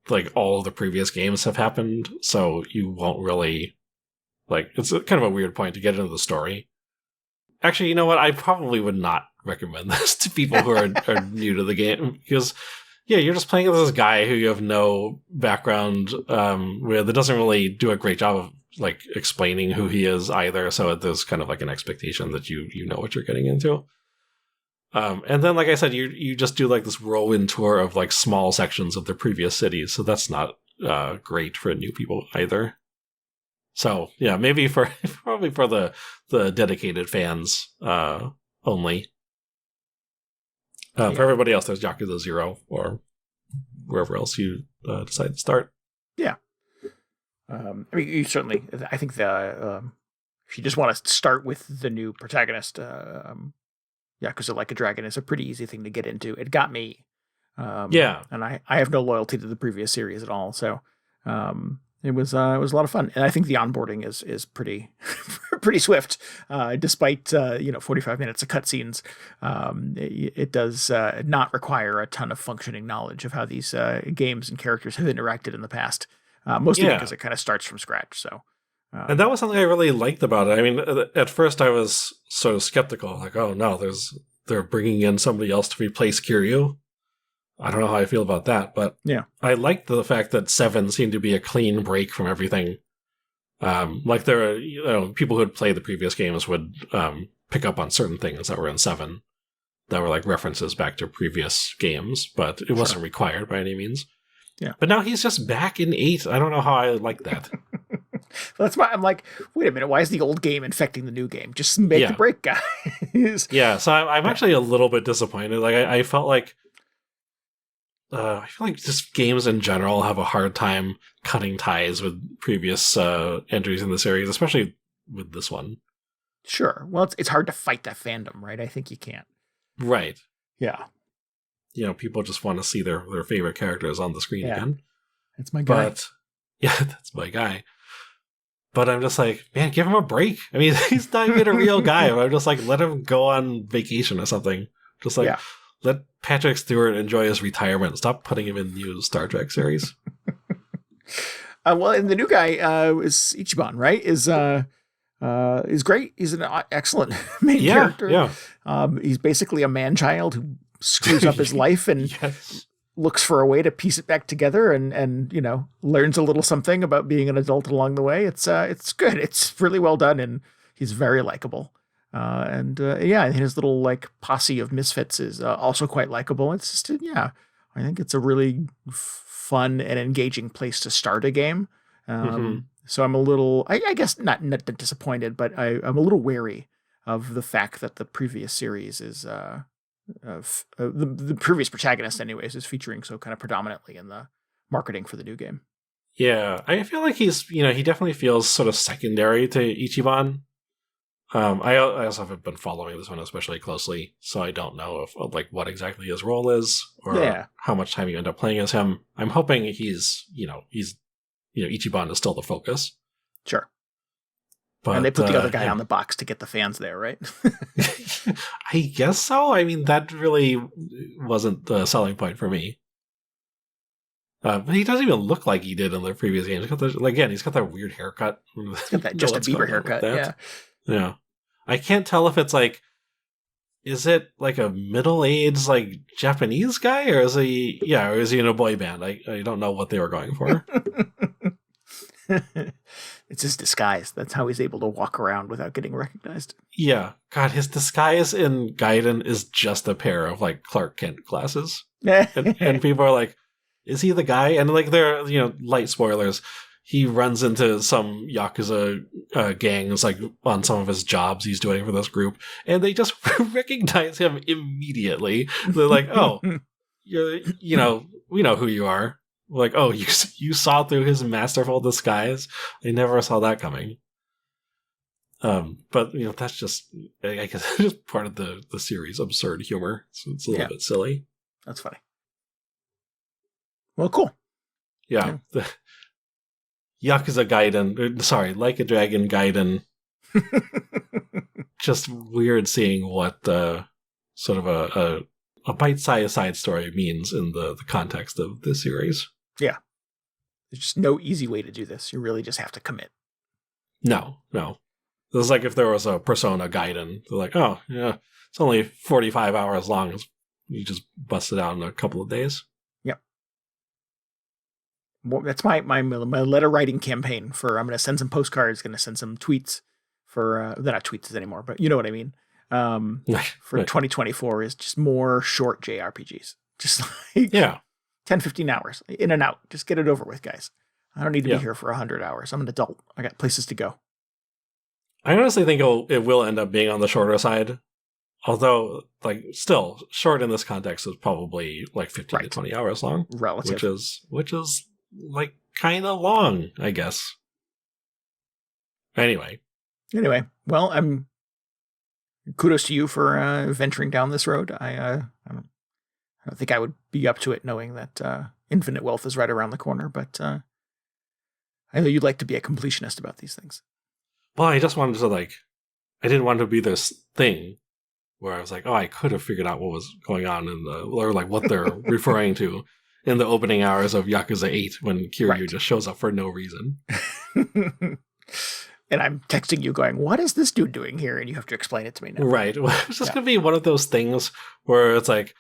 like all of the previous games have happened, so you won't really, like, it's kind of a weird point to get into the story. Actually, you know what? I probably would not recommend this to people who are new to the game, because you're just playing as this guy who you have no background with, that doesn't really do a great job of like explaining who he is either, so there's kind of like an expectation that you know what you're getting into. And then, like I said, you just do like this whirlwind tour of like small sections of the previous cities, so that's not great for new people either. So yeah, maybe probably for the dedicated fans only. For everybody else, there's Yakuza 0 or wherever else you decide to start. Yeah. I mean, you certainly, I think if you just want to start with the new protagonist, Yakuza Like a Dragon is a pretty easy thing to get into. It got me. And I have no loyalty to the previous series at all. So it was a lot of fun. And I think the onboarding is pretty pretty swift, despite 45 minutes of cutscenes. It does not require a ton of functioning knowledge of how these games and characters have interacted in the past. Mostly because it kind of starts from scratch. So, and that was something I really liked about it. I mean, at first I was sort of skeptical, like, oh no, they're bringing in somebody else to replace Kiryu. I don't know how I feel about that, but I liked the fact that 7 seemed to be a clean break from everything. Like there are, people who had played the previous games would pick up on certain things that were in 7 that were like references back to previous games, but it wasn't required by any means. Yeah. But now he's just back in 8. I don't know how I like that. That's why I'm like, wait a minute, why is the old game infecting the new game? Just make the break, guys. Yeah, so I'm actually a little bit disappointed. Like I felt like I feel like just games in general have a hard time cutting ties with previous entries in the series, especially with this one. Sure. Well, it's hard to fight that fandom, right? I think you can't. Right. Yeah. People just want to see their favorite characters on the screen again. That's my guy. That's my guy. But I'm just like, man, give him a break. I mean, he's not even a real guy. I'm just like, let him go on vacation or something. Just like, let Patrick Stewart enjoy his retirement. Stop putting him in new Star Trek series. Well, and the new guy is Ichiban, right? Is great. He's an excellent main character. Yeah. He's basically a man-child who screws up his life and looks for a way to piece it back together and learns a little something about being an adult along the way. It's good. It's really well done, and he's very likable. And his little like posse of misfits is also quite likable. It's just I think it's a really fun and engaging place to start a game. So I'm a little, I guess not disappointed, but I'm a little wary of the fact that the previous series is the previous protagonist, anyways, is featuring so kind of predominantly in the marketing for the new game. Yeah, I feel like he's he definitely feels sort of secondary to Ichiban. I also haven't been following this one especially closely, so I don't know if like what exactly his role is or how much time you end up playing as him. I'm hoping he's Ichiban is still the focus. Sure. But, and they put the other guy on the box to get the fans there, right? I guess so. I mean, that really wasn't the selling point for me. But he doesn't even look like he did in the previous games. He's got that weird haircut. He's got that Justin Bieber haircut, Yeah. I can't tell if it's like, is it like a middle-aged like Japanese guy, or is he in a boy band? I don't know what they were going for. It's his disguise. That's how he's able to walk around without getting recognized. Yeah. God, his disguise in Gaiden is just a pair of like Clark Kent glasses. and people are like, is he the guy? And like they're, light spoilers. He runs into some Yakuza gangs like on some of his jobs he's doing for this group, and they just recognize him immediately. They're like, "Oh, we know who you are." We're like, "Oh, you saw through his masterful disguise. I never saw that coming." But that's just, I guess, just part of the series' absurd humor. So it's a little bit silly. That's funny. Well, cool. Yeah. Yakuza Gaiden, Like a Dragon Gaiden. Just weird seeing what sort of a bite-sized side story means in the context of this series. Yeah. There's just no easy way to do this. You really just have to commit. No. This is like if there was a Persona Gaiden. They're like, oh, yeah, it's only 45 hours long. You just bust it out in a couple of days. that's my letter writing campaign for. I'm going to send some postcards, going to send some tweets for. They're not tweets anymore, but you know what I mean. For 2024 is just more short JRPGs, just like 10, 15 hours in and out. Just get it over with, guys. I don't need to be here for 100 hours. I'm an adult. I got places to go. I honestly think it will end up being on the shorter side. Although, like, still, short in this context is probably like 15 to 20 hours long. Relative. Which is like kind of long, I guess. Anyway, well, kudos to you for venturing down this road. I don't think I would be up to it knowing that infinite wealth is right around the corner, but I know you'd like to be a completionist about these things. Well, I just wanted to, like, I didn't want to be this thing where I was like, oh, I could have figured out what was going on or like what they're referring to in the opening hours of Yakuza 8 when Kiryu just shows up for no reason. And I'm texting you going, what is this dude doing here? And you have to explain it to me now. Right. Well, it's just going to be one of those things where it's like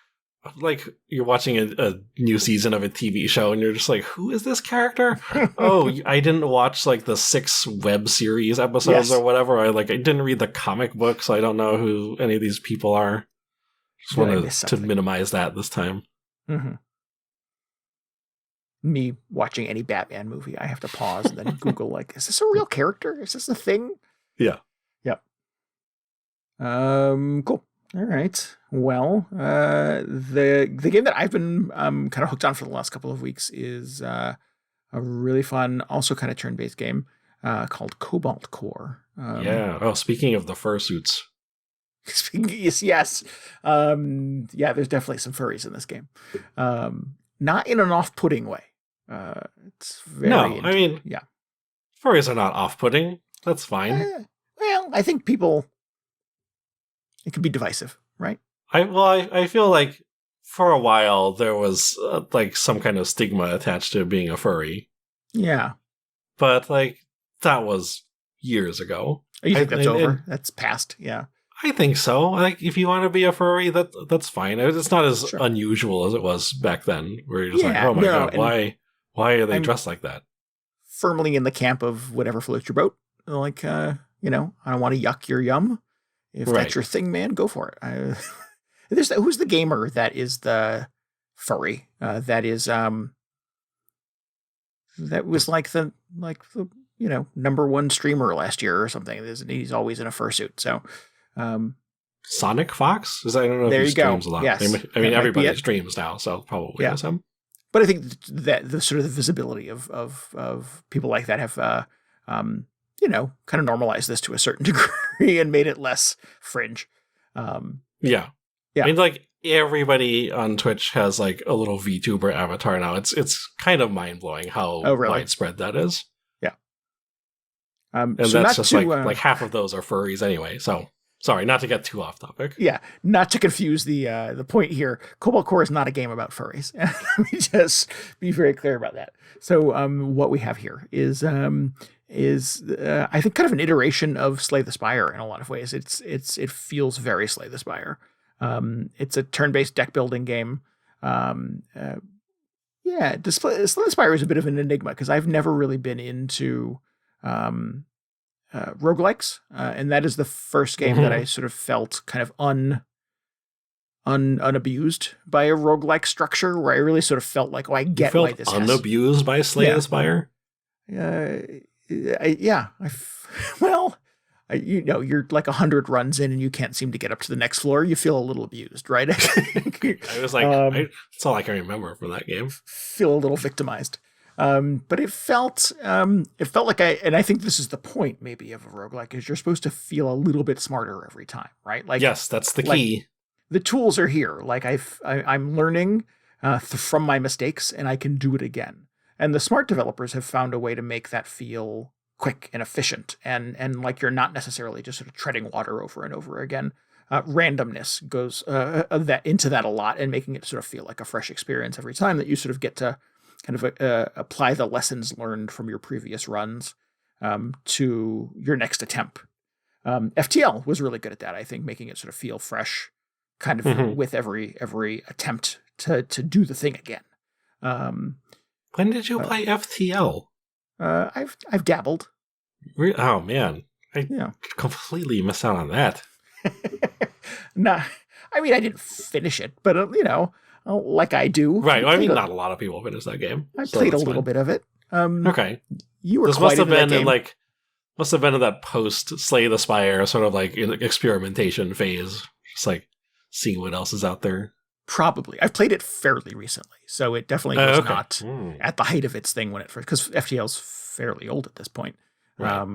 you're watching a new season of a TV show and you're just like, who is this character? Oh, I didn't watch like the 6 web series episodes or whatever. I didn't read the comic book, so I don't know who any of these people are. Just wanted to minimize that this time. Mm-hmm. Me watching any Batman movie, I have to pause and then Google, like, is this a real character? Is this a thing? Yeah. Yep. Cool. All right. Well, the game that I've been kind of hooked on for the last couple of weeks is a really fun, also kind of turn-based game called Cobalt Core. Speaking of the fursuits. Yes. There's definitely some furries in this game. Not in an off-putting way. It's very furries are not off-putting. That's fine. Well, I think it could be divisive, right? I feel like for a while there was like some kind of stigma attached to being a furry. Yeah. But like that was years ago. You think that's over? That's past, yeah. I think so. Like if you want to be a furry, that's fine. It's not as unusual as it was back then, where you're just like, oh my god, why are they dressed like that? Firmly in the camp of whatever floats your boat. Like I don't want to yuck your yum. If that's your thing, man, go for it. Who's the gamer that is the furry? That was like the number one streamer last year or something. He's always in a fursuit. So, Sonic Fox? I don't know if he streams a lot. Yes. I mean everybody streams now, so probably is him. But I think that the sort of the visibility of people like that have kind of normalized this to a certain degree and made it less fringe. Yeah. I mean, like everybody on Twitch has like a little VTuber avatar now. It's kind of mind blowing how widespread that is. Yeah. And so that's just like half of those are furries anyway. So sorry, not to get too off topic. Yeah, not to confuse the point here. Cobalt Core is not a game about furries. Let me just be very clear about that. So what we have here is I think kind of an iteration of Slay the Spire in a lot of ways. It feels very Slay the Spire. It's a turn-based deck building game. Slay the Spire is a bit of an enigma because I've never really been into roguelikes, and that is the first game that I sort of felt kind of unabused by a roguelike structure, where I really sort of felt like, I get why this is unabused by Slay the Spire. You're like 100 runs in and you can't seem to get up to the next floor. You feel a little abused, right? I was like, that's all I can remember from that game. Feel a little victimized. But it felt like and I think this is the point maybe of a roguelike, is you're supposed to feel a little bit smarter every time, right? Like, yes, that's the key. The tools are here. Like I'm learning from my mistakes and I can do it again. And the smart developers have found a way to make that feel quick and efficient, and like you're not necessarily just sort of treading water over and over again. Randomness goes into that a lot, and making it sort of feel like a fresh experience every time, that you sort of get to kind of apply the lessons learned from your previous runs to your next attempt. FTL was really good at that, I think, making it sort of feel fresh, kind of with every attempt to do the thing again. When did you play FTL? I've dabbled. Oh man, I completely missed out on that. Nah, I mean I didn't finish it, but like I do. Right. Well, I mean, not a lot of people finish that game. I played a little bit of it. Okay. You were this quite must have been in that post Slay the Spire sort of like experimentation phase, just like seeing what else is out there. Probably. I've played it fairly recently, so it definitely was not at the height of its thing when it first, because FTL's fairly old at this point. Right.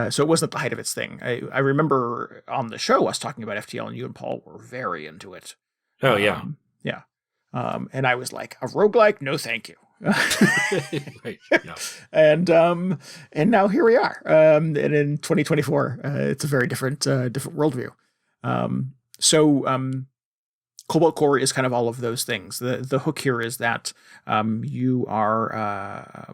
So it wasn't at the height of its thing. I remember on the show us talking about FTL, and you and Paul were very into it. Oh, yeah. Yeah. And I was like, a roguelike? No, thank you. Right. Yeah. And now here we are. And in 2024, it's a very different worldview. Cobalt Core is kind of all of those things. The hook here is that you are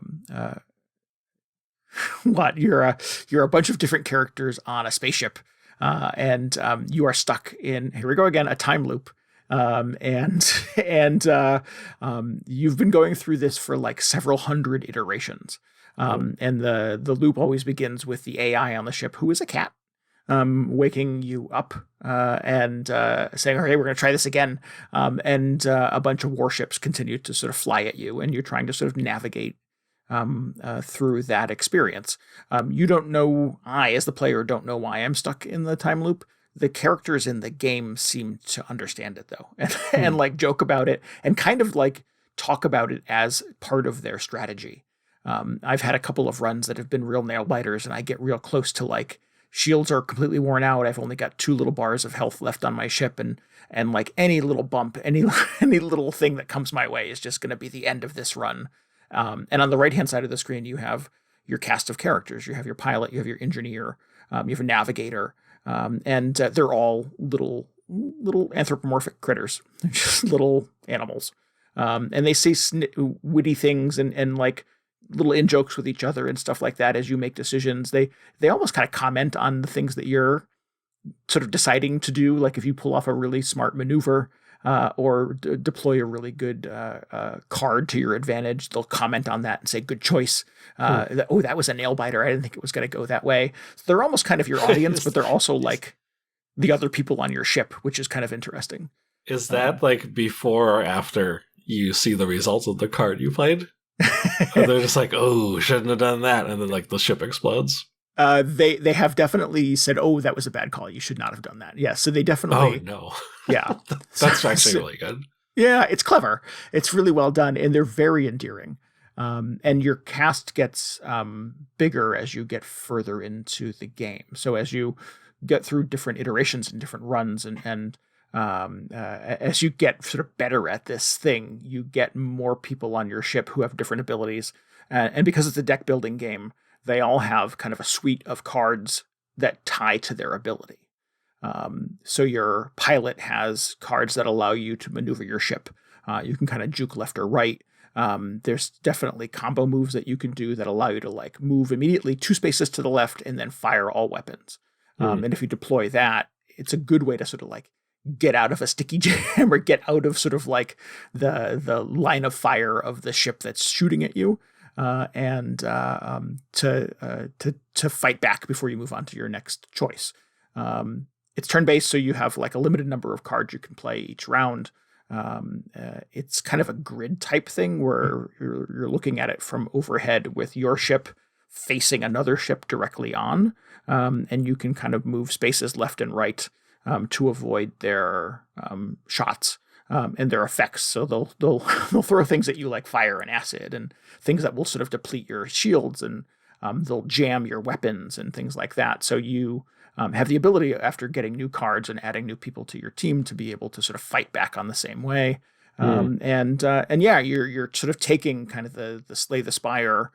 you're a bunch of different characters on a spaceship, and you are stuck in, here we go again, a time loop. And you've been going through this for like several hundred iterations. And the loop always begins with the AI on the ship, who is a cat. Waking you up and saying, "Okay, we're going to try this again." And a bunch of warships continue to sort of fly at you, and you're trying to sort of navigate through that experience. You don't know, I, as the player, don't know why I'm stuck in the time loop. The characters in the game seem to understand it, though, and like joke about it and kind of like talk about it as part of their strategy. I've had a couple of runs that have been real nail biters, and I get real close to like, shields are completely worn out. I've only got 2 little bars of health left on my ship, and like any little bump, any little thing that comes my way is just going to be the end of this run. And on the right-hand side of the screen, you have your cast of characters. You have your pilot, you have your engineer, you have a navigator, and they're all little anthropomorphic critters. They're just little animals. And they say witty things and like little in-jokes with each other and stuff like that as you make decisions. They almost kind of comment on the things that you're sort of deciding to do. Like if you pull off a really smart maneuver or deploy a really good card to your advantage, they'll comment on that and say, good choice. That was a nail biter. I didn't think it was going to go that way. So they're almost kind of your audience, but they're also like the other people on your ship, which is kind of interesting. Is that like before or after you see the results of the card you played? They're just like, oh, shouldn't have done that, and then like the ship explodes. They have definitely said, oh, that was a bad call. You should not have done that. Yeah, so they definitely. Oh no. Yeah, that's actually really good. Yeah, it's clever. It's really well done, and they're very endearing. And your cast gets bigger as you get further into the game. So as you get through different iterations and different runs, and as you get sort of better at this thing, you get more people on your ship who have different abilities. And because it's a deck building game, they all have kind of a suite of cards that tie to their ability. So your pilot has cards that allow you to maneuver your ship. You can kind of juke left or right. There's definitely combo moves that you can do that allow you to like move immediately 2 spaces to the left and then fire all weapons. And if you deploy that, it's a good way to sort of like get out of a sticky jam or get out of sort of like the line of fire of the ship that's shooting at you, and to fight back before you move on to your next choice. It's turn-based, so you have like a limited number of cards you can play each round. It's kind of a grid type thing where you're looking at it from overhead with your ship facing another ship directly on, and you can kind of move spaces left and right to avoid their shots and their effects. So they'll throw things at you like fire and acid and things that will sort of deplete your shields, and they'll jam your weapons and things like that. So you have the ability, after getting new cards and adding new people to your team, to be able to sort of fight back on the same way. And yeah, you're sort of taking kind of the Slay the Spire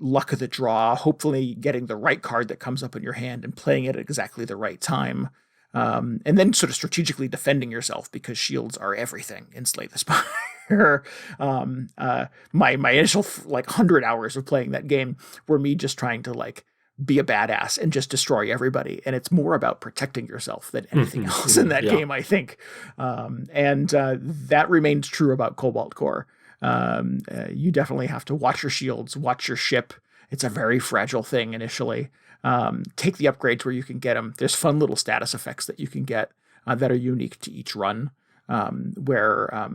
luck of the draw, hopefully getting the right card that comes up in your hand and playing it at exactly the right time. And then sort of strategically defending yourself, because shields are everything in Slay the Spire. My initial like 100 hours of playing that game were me just trying to like be a badass and just destroy everybody. And it's more about protecting yourself than anything else in that game, I think. And that remains true about Cobalt Core. You definitely have to watch your shields, watch your ship. It's a very fragile thing initially. Take the upgrades where you can get them. There's fun little status effects that you can get that are unique to each run, where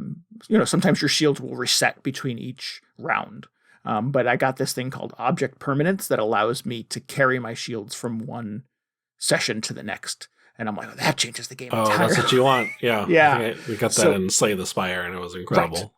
sometimes your shields will reset between each round. But I got this thing called Object Permanence that allows me to carry my shields from one session to the next. And I'm like, oh, that changes the game entirely. Oh, that's what you want. Yeah. Yeah. We got that in Slay the Spire, and it was incredible.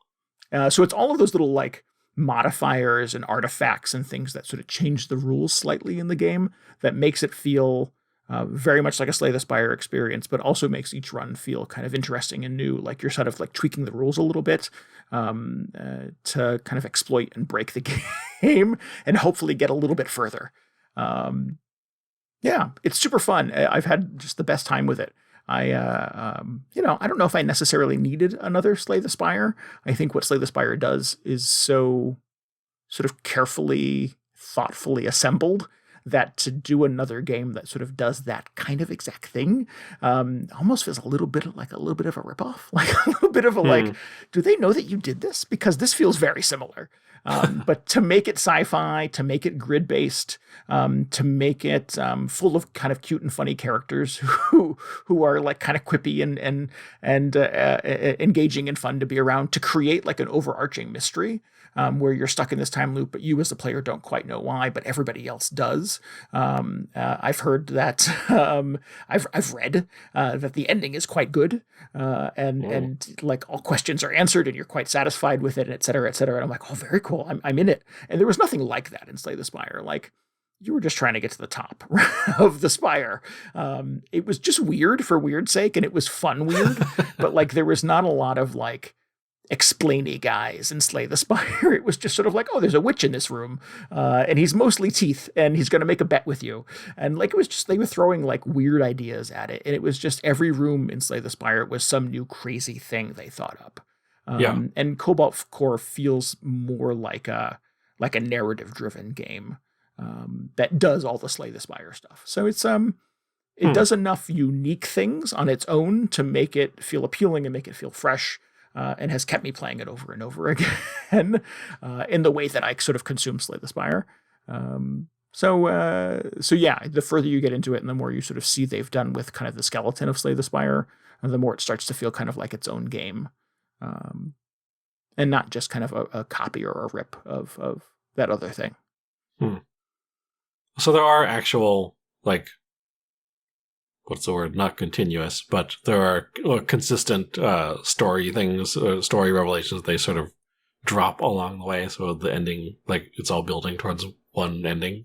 Right. So it's all of those little like modifiers and artifacts and things that sort of change the rules slightly in the game that makes it feel very much like a Slay the Spire experience, but also makes each run feel kind of interesting and new. Like you're sort of like tweaking the rules a little bit to kind of exploit and break the game and hopefully get a little bit further. Yeah, it's super fun. I've had just the best time with it. I don't know if I necessarily needed another Slay the Spire. I think what Slay the Spire does is so sort of carefully, thoughtfully assembled that to do another game that sort of does that kind of exact thing almost feels a little bit of a ripoff, like a little bit of a like, do they know that you did this? Because this feels very similar. But to make it sci-fi, to make it grid-based, to make it full of kind of cute and funny characters who are like kind of quippy and engaging and fun to be around, to create like an overarching mystery where you're stuck in this time loop, but you as the player don't quite know why, but everybody else does. I've heard that I've read that the ending is quite good, and like all questions are answered and you're quite satisfied with it, and et cetera, et cetera. And I'm like, oh, very cool. I'm in it. And there was nothing like that in Slay the Spire. Like you were just trying to get to the top of the spire. It was just weird for weird's sake, and it was fun weird, but like there was not a lot of like explainy guys in Slay the Spire. It was just sort of like, oh, there's a witch in this room, and he's mostly teeth, and he's going to make a bet with you. And like, it was just, they were throwing like weird ideas at it. And it was just every room in Slay the Spire was some new crazy thing they thought up. And Cobalt Core feels more like a narrative driven game that does all the Slay the Spire stuff. So it's, it does enough unique things on its own to make it feel appealing and make it feel fresh. And has kept me playing it over and over again in the way that I sort of consume Slay the Spire. So yeah, the further you get into it and the more you sort of see they've done with kind of the skeleton of Slay the Spire, the more it starts to feel kind of like its own game. And not just kind of a copy or a rip of that other thing. So there are actual, like, what's the word? Not continuous, but there are consistent story things, story revelations they sort of drop along the way. So the ending, like, it's all building towards one ending.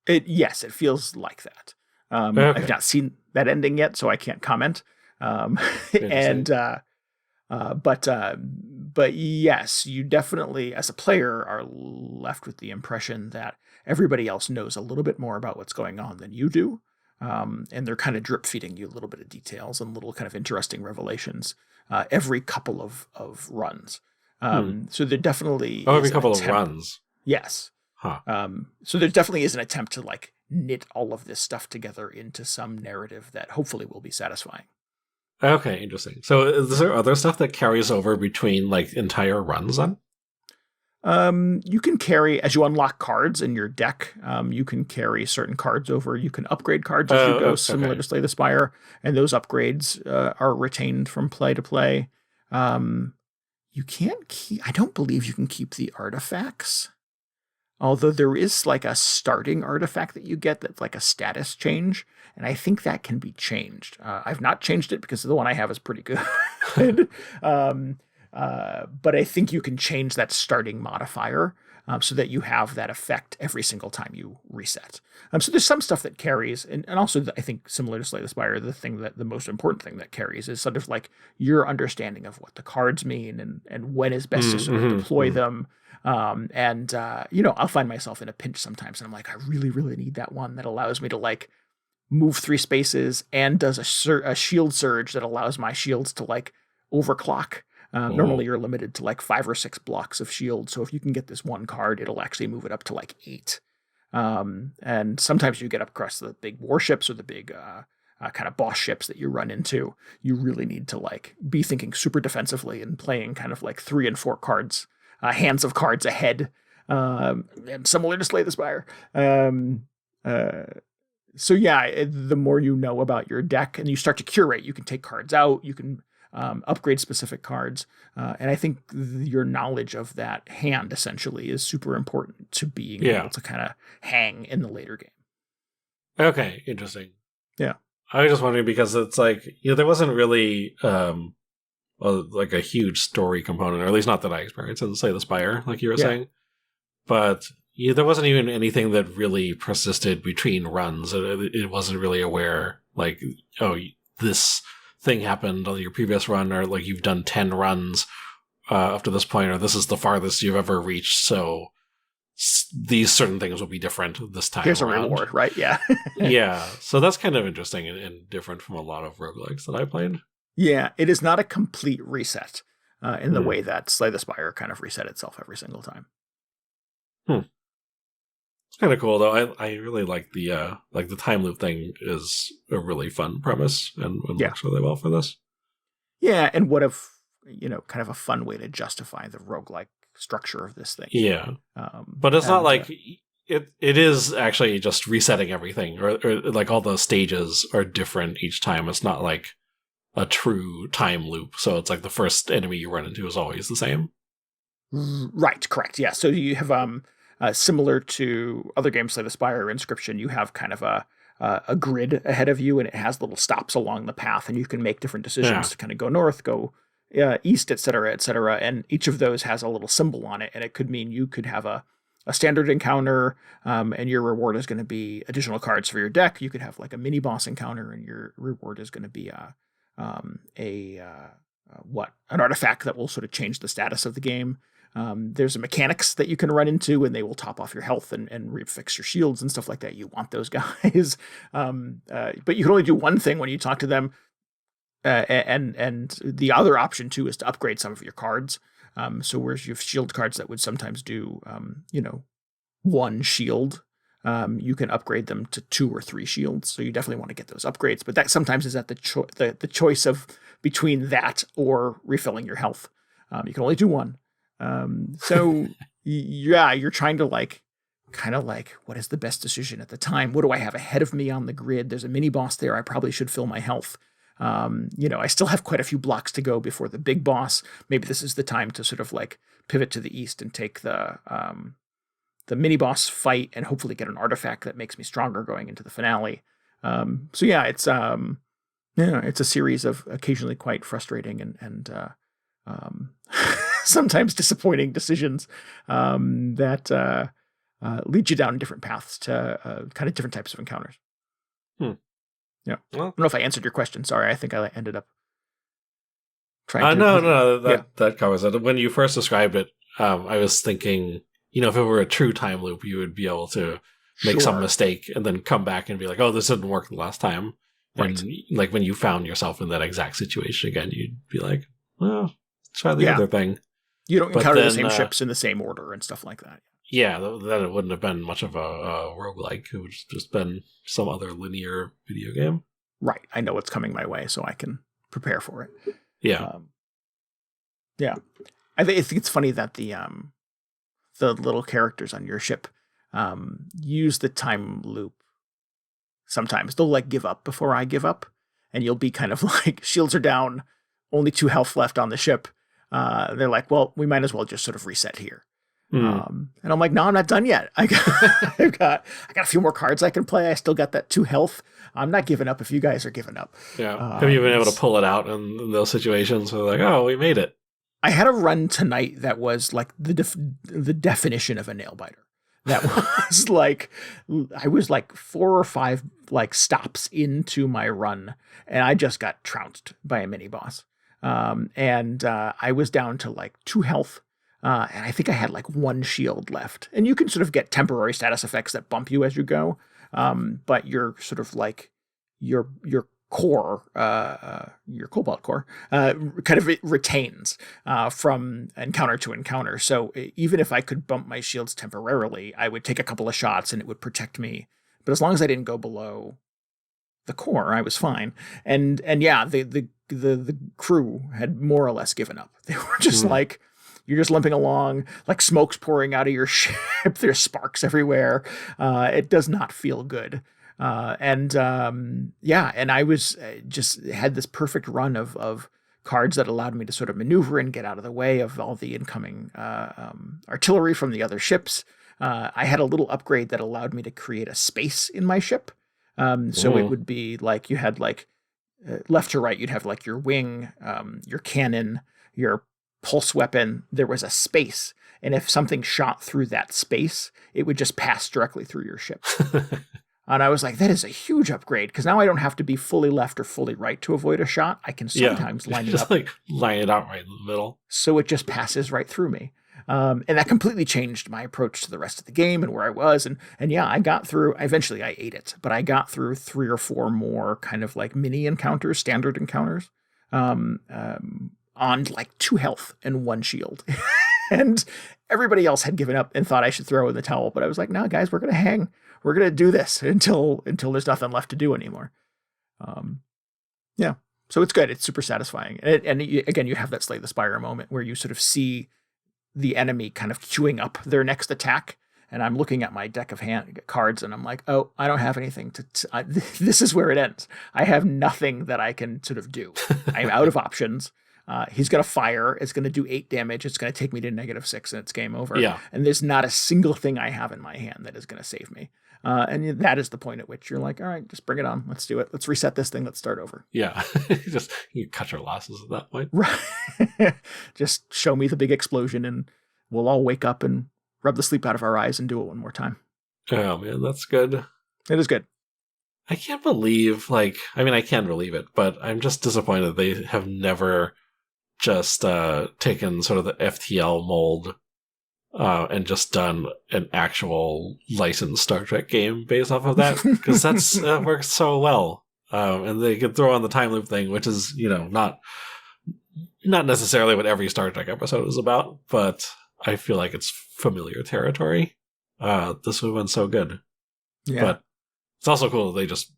Yes, it feels like that. Okay. I've not seen that ending yet, so I can't comment. But yes, you definitely, as a player, are left with the impression that everybody else knows a little bit more about what's going on than you do. And they're kind of drip feeding you a little bit of details and little kind of interesting revelations every couple of runs. So there definitely every couple of runs. Yes. Huh. So there definitely is an attempt to like knit all of this stuff together into some narrative that hopefully will be satisfying. Okay, interesting. So is there other stuff that carries over between like entire runs then? You can carry, as you unlock cards in your deck, you can carry certain cards over. You can upgrade cards as you go, similar to Slay the Spire, and those upgrades are retained from play to play. You can't keep, I don't believe you can keep the artifacts, although there is like a starting artifact that you get that's like a status change, and I think that can be changed. I've not changed it because the one I have is pretty good. But I think you can change that starting modifier so that you have that effect every single time you reset. So there's some stuff that carries, and also I think similar to Slay the Spire, the most important thing that carries is sort of like your understanding of what the cards mean and when is best to sort of deploy them. I'll find myself in a pinch sometimes, and I'm like, I really, really need that one that allows me to like move 3 spaces and does a shield surge that allows my shields to like overclock. Normally you're limited to like 5 or 6 blocks of shield. So if you can get this one card, it'll actually move it up to like 8. And sometimes you get up across the big warships or the big kind of boss ships that you run into, you really need to like be thinking super defensively and playing kind of like 3 and 4 cards, hands of cards ahead, similar to Slay the Spire. So yeah, the more you know about your deck and you start to curate, you can take cards out, you can upgrade specific cards. And I think your knowledge of that hand essentially is super important to being able to kind of hang in the later game. Okay, interesting. Yeah. I was just wondering because it's like, there wasn't really like a huge story component, or at least not that I experienced in Slay the Spire, like you were saying. But there wasn't even anything that really persisted between runs. It wasn't really aware, like, oh, this thing happened on your previous run, or like you've done 10 runs up to this point, or this is the farthest you've ever reached, so these certain things will be different this time. Here's around. A reward, right? Yeah. Yeah. So that's kind of interesting and different from a lot of roguelikes that I played. Yeah, it is not a complete reset in the way that Slay the Spire kind of reset itself every single time. It's kind of cool though. I really like the time loop thing is a really fun premise and works really well for this. Yeah, and what if kind of a fun way to justify the roguelike structure of this thing. Yeah. But it's not like it is actually just resetting everything, or like all the stages are different each time. It's not like a true time loop. So it's like the first enemy you run into is always the same. Right, correct. Yeah. So you have similar to other games like the Spire or Inscription, you have kind of a grid ahead of you, and it has little stops along the path, and you can make different decisions to kind of go north, go east, et cetera, and each of those has a little symbol on it, and it could mean you could have a standard encounter, and your reward is going to be additional cards for your deck. You could have like a mini boss encounter, and your reward is going to be an artifact that will sort of change the status of the game. There's mechanics that you can run into, and they will top off your health and refix your shields and stuff like that. You want those guys, but you can only do one thing when you talk to them. And the other option too is to upgrade some of your cards. So whereas you have shield cards that would sometimes do, one shield, you can upgrade them to 2 or 3 shields. So you definitely want to get those upgrades, but that sometimes is at the choice of between that or refilling your health. You can only do one. So you're trying to kind of what is the best decision at the time? What do I have ahead of me on the grid? There's a mini boss there. I probably should fill my health. I still have quite a few blocks to go before the big boss. Maybe this is the time to sort of pivot to the east and take the mini boss fight and hopefully get an artifact that makes me stronger going into the finale. It's a series of occasionally quite frustrating and sometimes disappointing decisions that lead you down different paths to kind of different types of encounters. Yeah. Well, I don't know if I answered your question. Sorry. I think I ended up trying to... That covers it. When you first described it, I was thinking, if it were a true time loop, you would be able to make some mistake and then come back and be like, oh, this didn't work the last time. And like when you found yourself in that exact situation again, you'd be like, well, try the other thing. You don't encounter the same ships in the same order and stuff like that. Yeah, then it wouldn't have been much of a roguelike. It would have just been some other linear video game. Right. I know what's coming my way, so I can prepare for it. Yeah. I think it's funny that the little characters on your ship use the time loop. Sometimes they'll give up before I give up, and you'll be kind of shields are down, only 2 health left on the ship. They're like, well, we might as well just sort of reset here. And I'm like, no, I'm not done yet. I got a few more cards I can play. I still got that 2 health. I'm not giving up if you guys are giving up. Yeah. Have you been able to pull it out in those situations where oh, we made it? I had a run tonight that was the definition of a nail biter. That was I was 4 or 5 stops into my run, and I just got trounced by a mini boss. And I was down to 2 health. And I think I had 1 shield left. And you can sort of get temporary status effects that bump you as you go. But you're sort of your core, your Cobalt Core, kind of retains from encounter to encounter. So even if I could bump my shields temporarily, I would take a couple of shots and it would protect me. But as long as I didn't go below the core, I was fine. And yeah, the crew had more or less given up. They were just like, you're just limping along, like smoke's pouring out of your ship. There's sparks everywhere. It does not feel good. And I was just had this perfect run of cards that allowed me to sort of maneuver and get out of the way of all the incoming artillery from the other ships. I had a little upgrade that allowed me to create a space in my ship. So it would be like you had like left to right, you'd have like your wing, your cannon, your pulse weapon. There was a space. And if something shot through that space, it would just pass directly through your ship. And I was like, that is a huge upgrade, because now I don't have to be fully left or fully right to avoid a shot. I can sometimes line it just up. Like line it out right in the middle. So it just passes right through me. And that completely changed my approach to the rest of the game and where I was. And yeah, I got through, eventually I ate it, but I got through 3 or 4 more kind of like mini encounters, standard encounters, on like 2 health and 1 shield. And everybody else had given up and thought I should throw in the towel. But I was like, no, guys, we're going to hang. We're going to do this until there's nothing left to do anymore. Yeah. So it's good. It's super satisfying. And again, you have that Slay the Spire moment where you sort of see the enemy kind of queuing up their next attack. And I'm looking at my deck of cards and I'm like, oh, I don't have anything this is where it ends. I have nothing that I can sort of do. I'm out of options. He's going to fire. It's going to do 8 damage. It's going to take me to -6 and it's game over. Yeah. And there's not a single thing I have in my hand that is going to save me. And that is the point at which you're like, all right, just bring it on. Let's do it. Let's reset this thing. Let's start over. Yeah. Just you cut your losses at that point. Right. Just show me the big explosion and we'll all wake up and rub the sleep out of our eyes and do it one more time. Oh man, that's good. It is good. I can't believe, I can believe it, but I'm just disappointed they have never just taken sort of the FTL mold and just done an actual licensed Star Trek game based off of that, because that works so well. And they could throw on the time loop thing, which is, not necessarily what every Star Trek episode is about, but I feel like it's familiar territory. This would have been so good. Yeah. But it's also cool that they just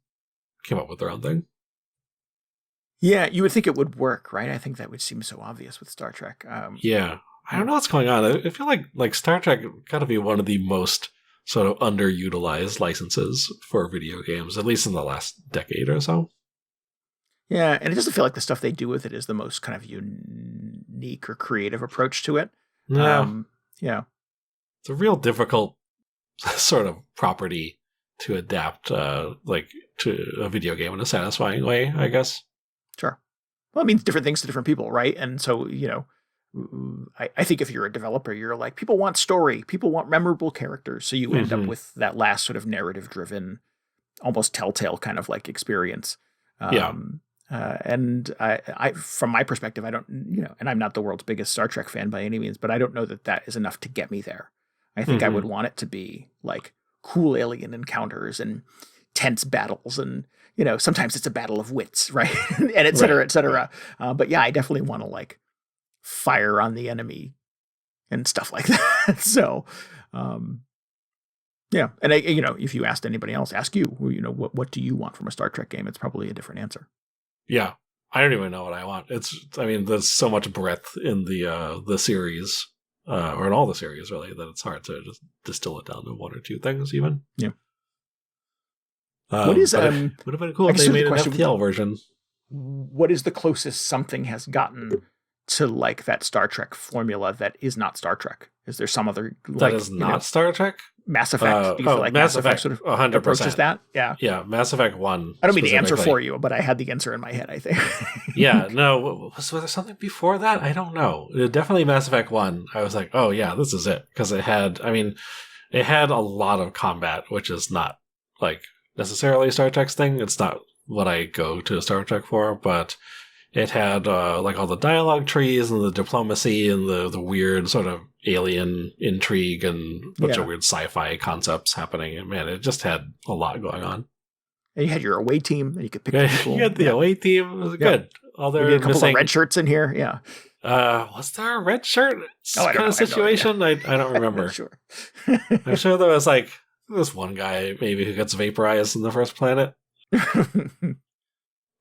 came up with their own thing. Yeah, you would think it would work, right? I think that would seem so obvious with Star Trek. Yeah. I don't know what's going on. I feel like Star Trek got to be one of the most sort of underutilized licenses for video games, at least in the last decade or so. Yeah, and it doesn't feel like the stuff they do with it is the most kind of unique or creative approach to it. Yeah. Yeah. It's a real difficult sort of property to adapt, to a video game in a satisfying way, I guess. Sure. Well, it means different things to different people, right? And so, I think if you're a developer, you're like, people want story, people want memorable characters. So you end up with that last sort of narrative-driven, almost telltale kind of like experience. And I, from my perspective, I don't, and I'm not the world's biggest Star Trek fan by any means, but I don't know that is enough to get me there. I think I would want it to be like cool alien encounters and tense battles and, sometimes it's a battle of wits, right? And et cetera, et cetera. Right. But yeah, I definitely want to like fire on the enemy and stuff like that. So, yeah. And if you asked anybody else, ask you, what do you want from a Star Trek game? It's probably a different answer. Yeah. I don't even know what I want. There's so much breadth in the series, or in all the series really, that it's hard to just distill it down to 1 or 2 things even. Yeah. What is, would have been cool if they made an FTL version. What is the closest something has gotten to like that Star Trek formula that is not Star Trek? Is there some other that is not Star Trek? Mass Effect. Do you feel like Mass Effect sort of 100% approaches that? Yeah. Yeah, Mass Effect 1. I don't mean to answer for you, but I had the answer in my head, I think. Yeah, no, was there something before that? I don't know. Definitely Mass Effect 1. I was like, oh yeah, this is it. Because it had a lot of combat, which is not like necessarily Star Trek's thing. It's not what I go to Star Trek for, but it had like all the dialogue trees and the diplomacy and the weird sort of alien intrigue and a bunch of weird sci-fi concepts happening. And man, it just had a lot going on. And you had your away team that you could pick people. You had the away team. It was good. Although a couple of red shirts in here. Yeah. Was there a red shirt kind of situation? I don't remember. Sure. I'm sure there was like this one guy maybe who gets vaporized in the first planet.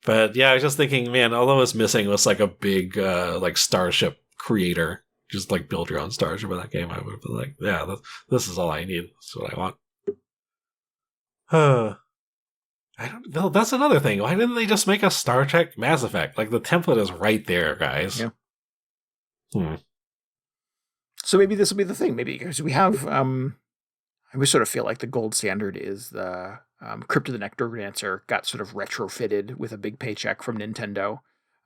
But yeah, I was just thinking, man, all I was missing was like a big like starship creator. Just like build your own starship in that game. I would have been like, yeah, this is all I need. That's what I want. I don't know. That's another thing. Why didn't they just make a Star Trek Mass Effect? Like, the template is right there, guys. Yeah. So maybe this will be the thing. Maybe because we have, we sort of feel like the gold standard is the Crypt of the Necrodancer got sort of retrofitted with a big paycheck from Nintendo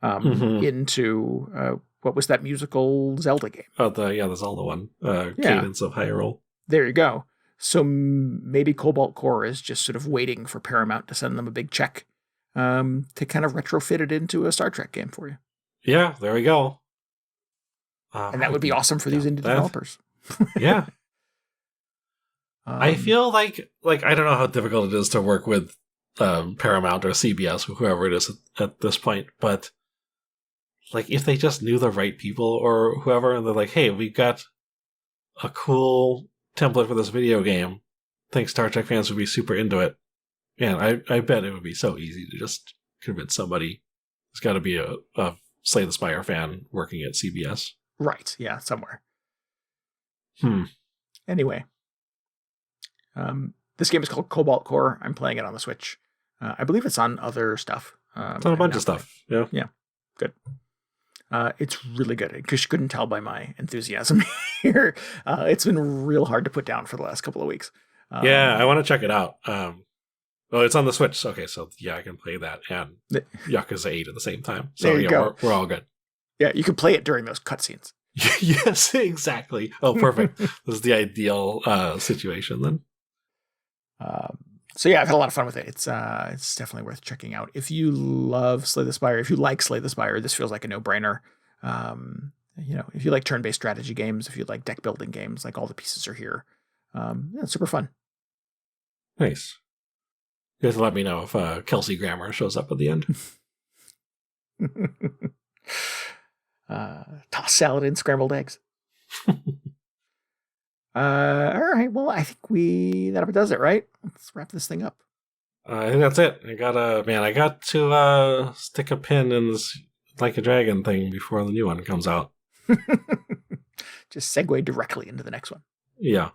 into what was that musical Zelda game? Oh, the Zelda one. Cadence of Hyrule. There you go. So maybe Cobalt Core is just sort of waiting for Paramount to send them a big check to kind of retrofit it into a Star Trek game for you. Yeah, there we go. And that would be awesome for these indie developers. Yeah. I feel like I don't know how difficult it is to work with Paramount or CBS or whoever it is at this point, but like if they just knew the right people or whoever, and they're like, hey, we got a cool template for this video game. I think Star Trek fans would be super into it. Man, I bet it would be so easy to just convince somebody. There's got to be a Slay the Spire fan working at CBS. Right, yeah, somewhere. Anyway. This game is called Cobalt Core. I'm playing it on the Switch. I believe it's on other stuff. It's on a bunch of stuff. Yeah. Yeah, good. It's really good. Because you couldn't tell by my enthusiasm here. It's been real hard to put down for the last couple of weeks. Yeah, I want to check it out. Well, it's on the Switch. Okay, so yeah, I can play that and Yakuza 8 at the same time. So there you go. We're all good. Yeah, you can play it during those cutscenes. Yes, exactly. Oh, perfect. This is the ideal situation then. So yeah, I've had a lot of fun with it. It's definitely worth checking out. If you love Slay the Spire, if you like Slay the Spire, this feels like a no-brainer. If you like turn-based strategy games, if you like deck building games, like all the pieces are here. It's super fun. Nice. You have to let me know if Kelsey Grammer shows up at the end. Toss salad and scrambled eggs. All right. Well, I think that does it, right? Let's wrap this thing up. I think that's it. I got to stick a pin in this Like a Dragon thing before the new one comes out. Just segue directly into the next one. Yeah.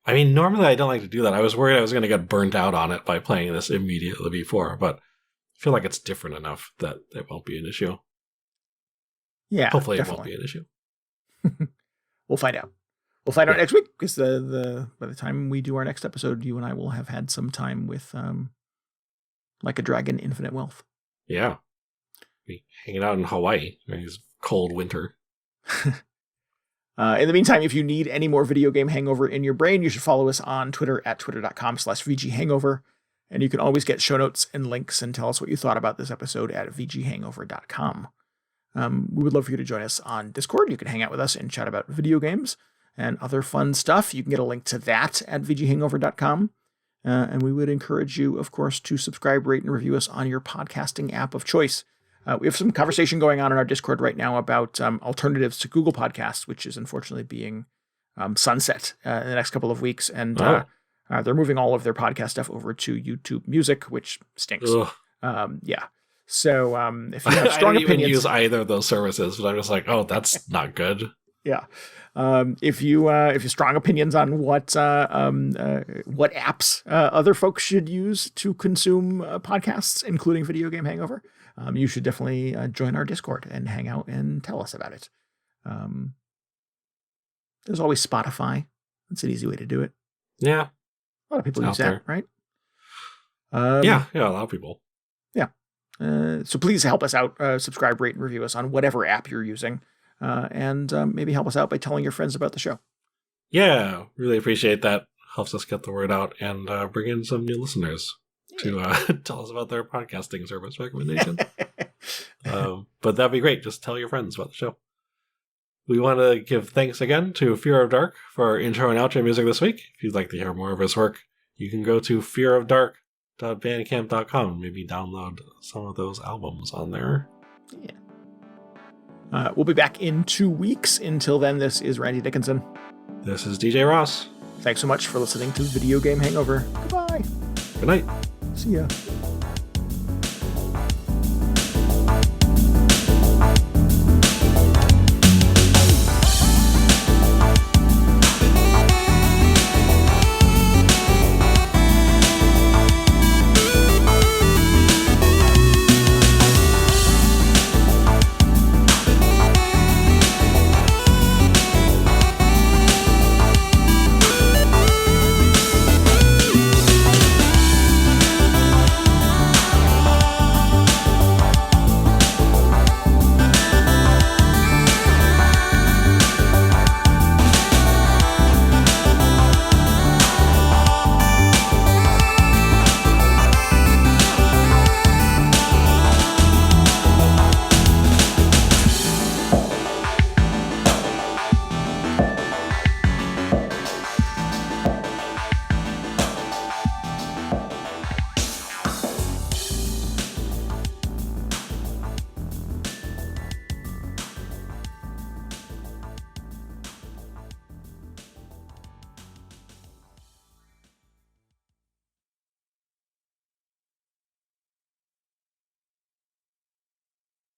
I mean, normally I don't like to do that. I was worried I was going to get burnt out on it by playing this immediately before, but I feel like it's different enough that it won't be an issue. Yeah, hopefully definitely. It won't be an issue. We'll find out. We'll find out next week because by the time we do our next episode, you and I will have had some time with Like a Dragon Infinite Wealth. Yeah. Be hanging out in Hawaii during this cold winter. In the meantime, if you need any more video game hangover in your brain, you should follow us on Twitter at twitter.com/VGHangover. And you can always get show notes and links and tell us what you thought about this episode at VGHangover.com. We would love for you to join us on Discord. You can hang out with us and chat about video games and other fun stuff. You can get a link to that at VGHangover.com. And we would encourage you, of course, to subscribe, rate, and review us on your podcasting app of choice. We have some conversation going on in our Discord right now about alternatives to Google Podcasts, which is unfortunately being sunset in the next couple of weeks. And they're moving all of their podcast stuff over to YouTube Music, which stinks. Yeah. So if you have strong I didn't even opinions, use either of those services, but I'm just like, oh, that's not good. Yeah. If you have strong opinions on what apps other folks should use to consume podcasts, including Video Game Hangover, you should definitely join our Discord and hang out and tell us about it. There's always Spotify. That's an easy way to do it. Yeah. A lot of people use that, right? Yeah, a lot of people. Yeah. So please help us out. Subscribe, rate, and review us on whatever app you're using. And maybe help us out by telling your friends about the show. Yeah, really appreciate that. Helps us get the word out and bring in some new listeners to tell us about their podcasting service recommendation. But that'd be great. Just tell your friends about the show. We want to give thanks again to Fear of Dark for our intro and outro music this week. If you'd like to hear more of his work, you can go to fearofdark.bandcamp.com and maybe download some of those albums on there. Yeah. We'll be back in 2 weeks. Until then, this is Randy Dickinson. This is DJ Ross. Thanks so much for listening to Video Game Hangover. Goodbye. Good night. See ya.